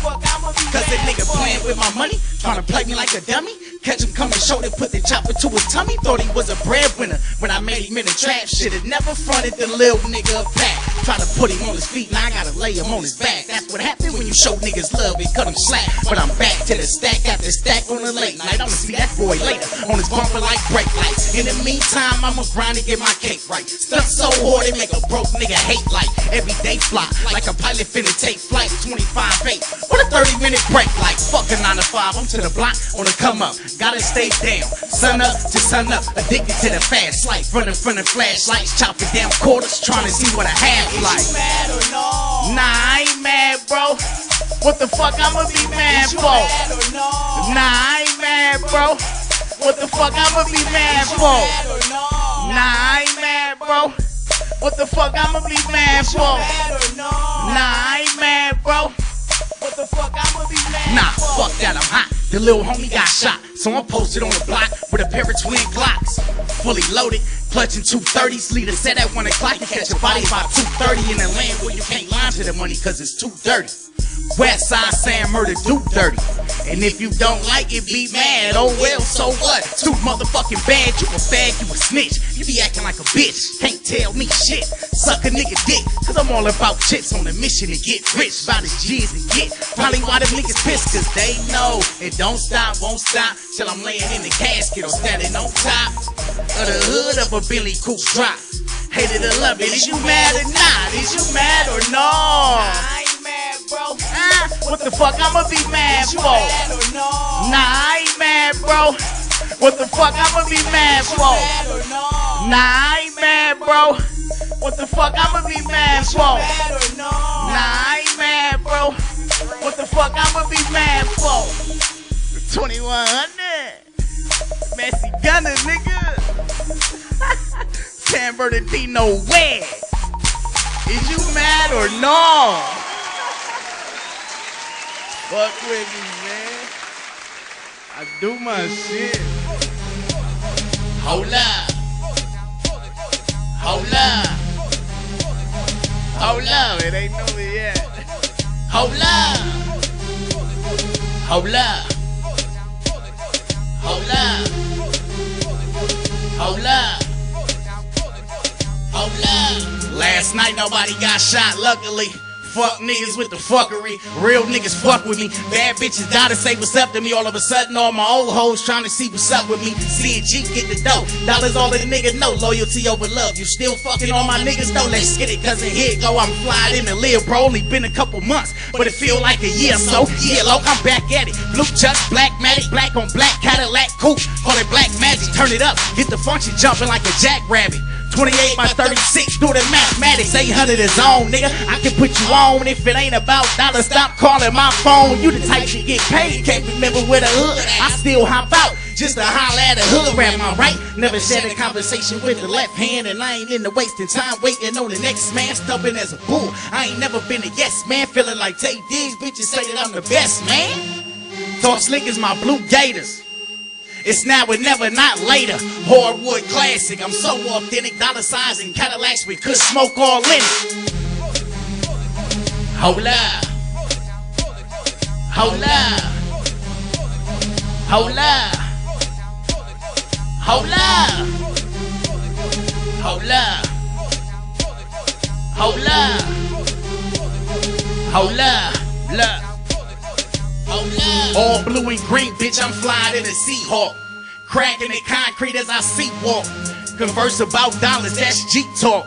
cause that nigga playing with my money, tryna play me like a dummy. Catch him coming shoulder, put the chopper to his tummy. Thought he was a breadwinner when I made him in the trap. Should've never fronted the little nigga back. Try to put him on his feet, now I gotta lay him on his back. That's what happened when you show niggas love and cut him slack. But I'm back to the stack, got the stack on the late night. I'ma see that boy later on his bumper like brake lights. In the meantime, I'ma grind to get my cake right. Stuck so hard it make a broke nigga hate like. Everyday fly, like a pilot finna take flight. 25-8, what a 30-minute break like. Fuck a 9 to 5, I'm to the block on the come up. Gotta stay down, sun up to sun up. Addicted to the fast life, running from the flashlights, chopping down quarters, trying to see what I have like. Is you mad or no? Nah, I ain't mad, bro. What the fuck I'ma be mad for? Nah, I ain't mad, bro. What the fuck I'ma be mad for? Nah, I ain't mad, bro. What the fuck I'ma be mad for? Nah, I ain't mad, bro. What the fuck I'ma be mad? Nah, fuck that, I'm hot. The little homie got shot, so I'm posted on the block with a pair of twin Glocks. Fully loaded, clutching 230s. Leader said at 1 o'clock you catch a body about 2:30 in the land where you can't line to the money cause it's too dirty. West side saying murder do dirty. And if you don't like it, be mad. Oh well, so what? Too motherfucking bad, you a fag, you a snitch. You be acting like a bitch, can't tell me shit. Suck a nigga dick, cause I'm all about chips on a mission to get rich. About his G's and get. Probably why them niggas pissed, cause they know it don't stop, won't stop till I'm laying in the casket or standing on top of the hood of a Billy Coupe drop. Hate it or love it, is you mad or not? Is you mad or no? I ain't mad, bro. What the fuck I'ma be mad for? Nah, I ain't mad, bro. What the fuck I'ma be mad for? Nah, I ain't mad, bro. What the fuck I'ma be mad for? Nah, I ain't mad, bro. What the fuck I'ma be mad for? 2100. Messy Gunna, nigga. San Bernardino, where? Is you mad or no? Fuck with me, man. I do my shit. Hold up. Hold up. Hold up. It ain't over yet. Hold up. Hold up. Hold up. Hold up. Hold up. Last night nobody got shot, luckily. Fuck niggas with the fuckery. Real niggas fuck with me. Bad bitches die to say what's up to me. All of a sudden all my old hoes trying to see what's up with me. Seeing G get the dough. Dollars all that nigga know. Loyalty over love. You still fucking all my niggas though. Let's get it, cause in here go. I'm flying in the live, bro. Only been a couple months, but it feel like a year. So yeah, low, I'm back at it. Blue chucks, black matic, black on black Cadillac coupe. Call it black magic. Turn it up. Get the function jumping like a jackrabbit. 28 by 36, do the mathematics, 800 is on, nigga. I can put you on if it ain't about dollars. Stop calling my phone. You the type to get paid, can't remember where the hood. I still hop out just to holler at a hood rap, my right. Never shared a conversation with the left hand, and I ain't into wasting time waiting on the next man. Stubborn as a bull. I ain't never been a yes man, feeling like Tay Diggs. Bitches say that I'm the best man. Talk slick as my blue gators. It's now or never, not later. Hardwood classic, I'm so authentic. Dollar signs and Cadillacs, we could smoke all in it. Hold up. Hold up. Hold up. Hold up. Hold up. Hold up. Hold up. Look. All blue and green, bitch, I'm flying in a Seahawk. Cracking the concrete as I sleepwalk. Converse about dollars, that's Jeep talk.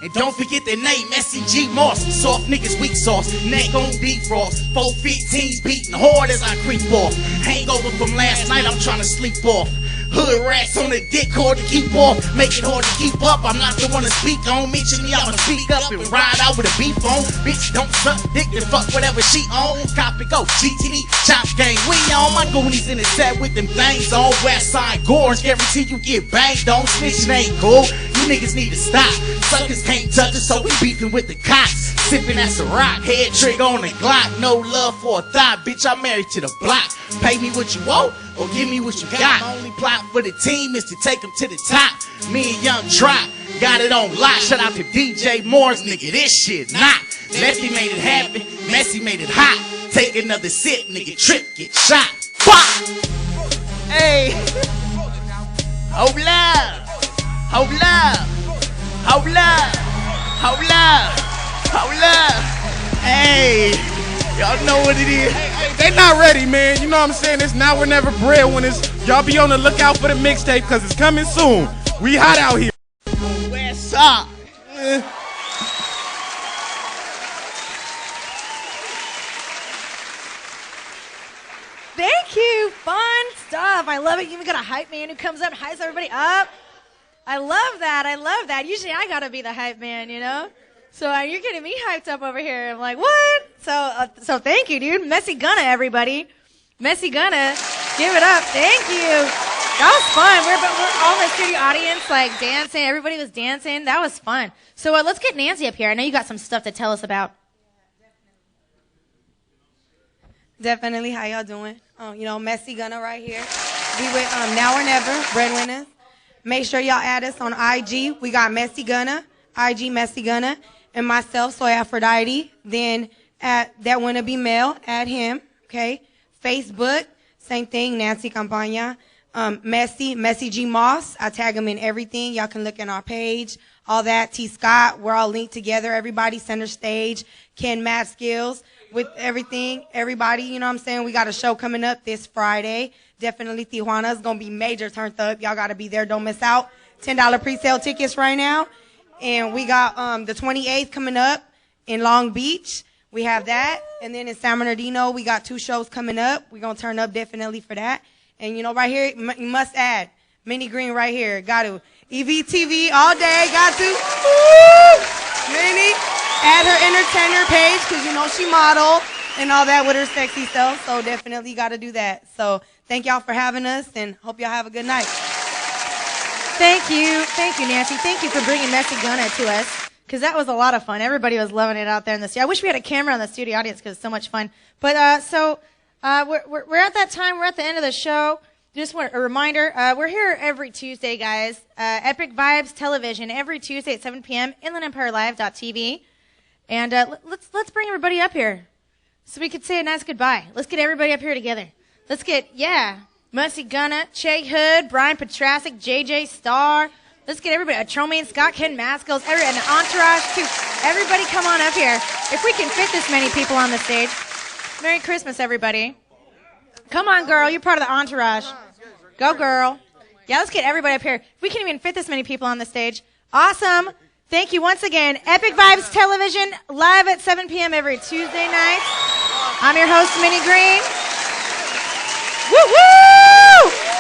And don't forget the name, SCG Moss. Soft niggas, weak sauce, neck on defrost. 415s beating hard as I creep off. Hangover from last night, I'm trying to sleep off. Hood rats on the dick, hard to keep off. Make it hard to keep up, I'm not the one to speak on. Mention me, I'ma speak up and ride out with a beef on. Bitch, don't suck dick and fuck whatever she on. Copy go, GTD, chop gang, we on. My goonies in the set with them things on. West side gorge, guarantee you get banged on. Snitching ain't cool, you niggas need to stop. Suckers can't touch us, so we beefing with the cops. Sipping at some rock, head trigger on the Glock. No love for a thigh, bitch, I'm married to the block. Pay me what you want, or give me what you got. My only plot for the team is to take them to the top. Me and Young Trot got it on lock. Shout out to DJ Moore's, nigga, this shit not. Lefty made it happen, Messi made it hot. Take another sip, nigga, trip, get shot. Pop! Hey! Hold up! Hold up! Hold up! Hold up! Hold up! Hey! Y'all know what it is. They not ready, man. You know what I'm saying? It's Now or Never breadwinners. Y'all be on the lookout for the mixtape because it's coming soon. We hot out here. West side. Thank you. Fun stuff. I love it. You even got a hype man who comes up and hypes everybody up. I love that. I love that. Usually I got to be the hype man, you know? So you're getting me hyped up over here. I'm like, what? So thank you, dude. Messy Gunna, everybody. Messy Gunna. Give it up. Thank you. That was fun. We're all in the studio audience, like, dancing. Everybody was dancing. That was fun. So let's get Nancy up here. I know you got some stuff to tell us about. Definitely. How y'all doing? Messy Gunna right here. We with Now or Never, breadwinners. Make sure y'all add us on IG. We got Messy Gunna, IG Messy Gunna, and myself, Soy Aphrodite. Then at That Wanna Be Male, add him. Okay. Facebook, same thing, Nancy Campagna. Messy G Moss. I tag him in everything. Y'all can look in our page. All that. T Scott. We're all linked together. Everybody center stage. Ken Madskillz with everything. Everybody, you know what I'm saying? We got a show coming up this Friday. Definitely Tijuana. It's going to be major turned up. Y'all got to be there. Don't miss out. $10 pre-sale tickets right now. And we got the 28th coming up in Long Beach. We have that. And then in San Bernardino, we got 2 shows coming up. We're going to turn up definitely for that. And, right here, you must add Minnie Green right here. Got to. EVTV all day. Got to. Woo! Minnie. Add her entertainer page because, she model and all that with her sexy self. So definitely got to do that. So thank y'all for having us and hope y'all have a good night. Thank you. Thank you, Nancy. Thank you for bringing Messy Gunna to us because that was a lot of fun. Everybody was loving it out there in the studio. I wish we had a camera on the studio audience because it's so much fun. But we're at that time. We're at the end of the show. Just want a reminder, we're here every Tuesday, guys. Epik Vibes Television, every Tuesday at 7 p.m., inlandempirelive.tv. And let's bring everybody up here so we could say a nice goodbye. Let's get everybody up here together. Let's get, Muncie Gunna, Chay Hood, Brian Petrasek, JJ Starr. Let's get everybody, Tromaine, Scott, Ken, Madskillz, and an entourage, too. Everybody come on up here. If we can fit this many people on the stage. Merry Christmas, everybody. Come on, girl. You're part of the entourage. Go, girl. Yeah, let's get everybody up here. If we can even fit this many people on the stage. Awesome. Thank you once again. Epik Vibes Television, live at 7 p.m. every Tuesday night. I'm your host, Minnie Green. Woo-woo!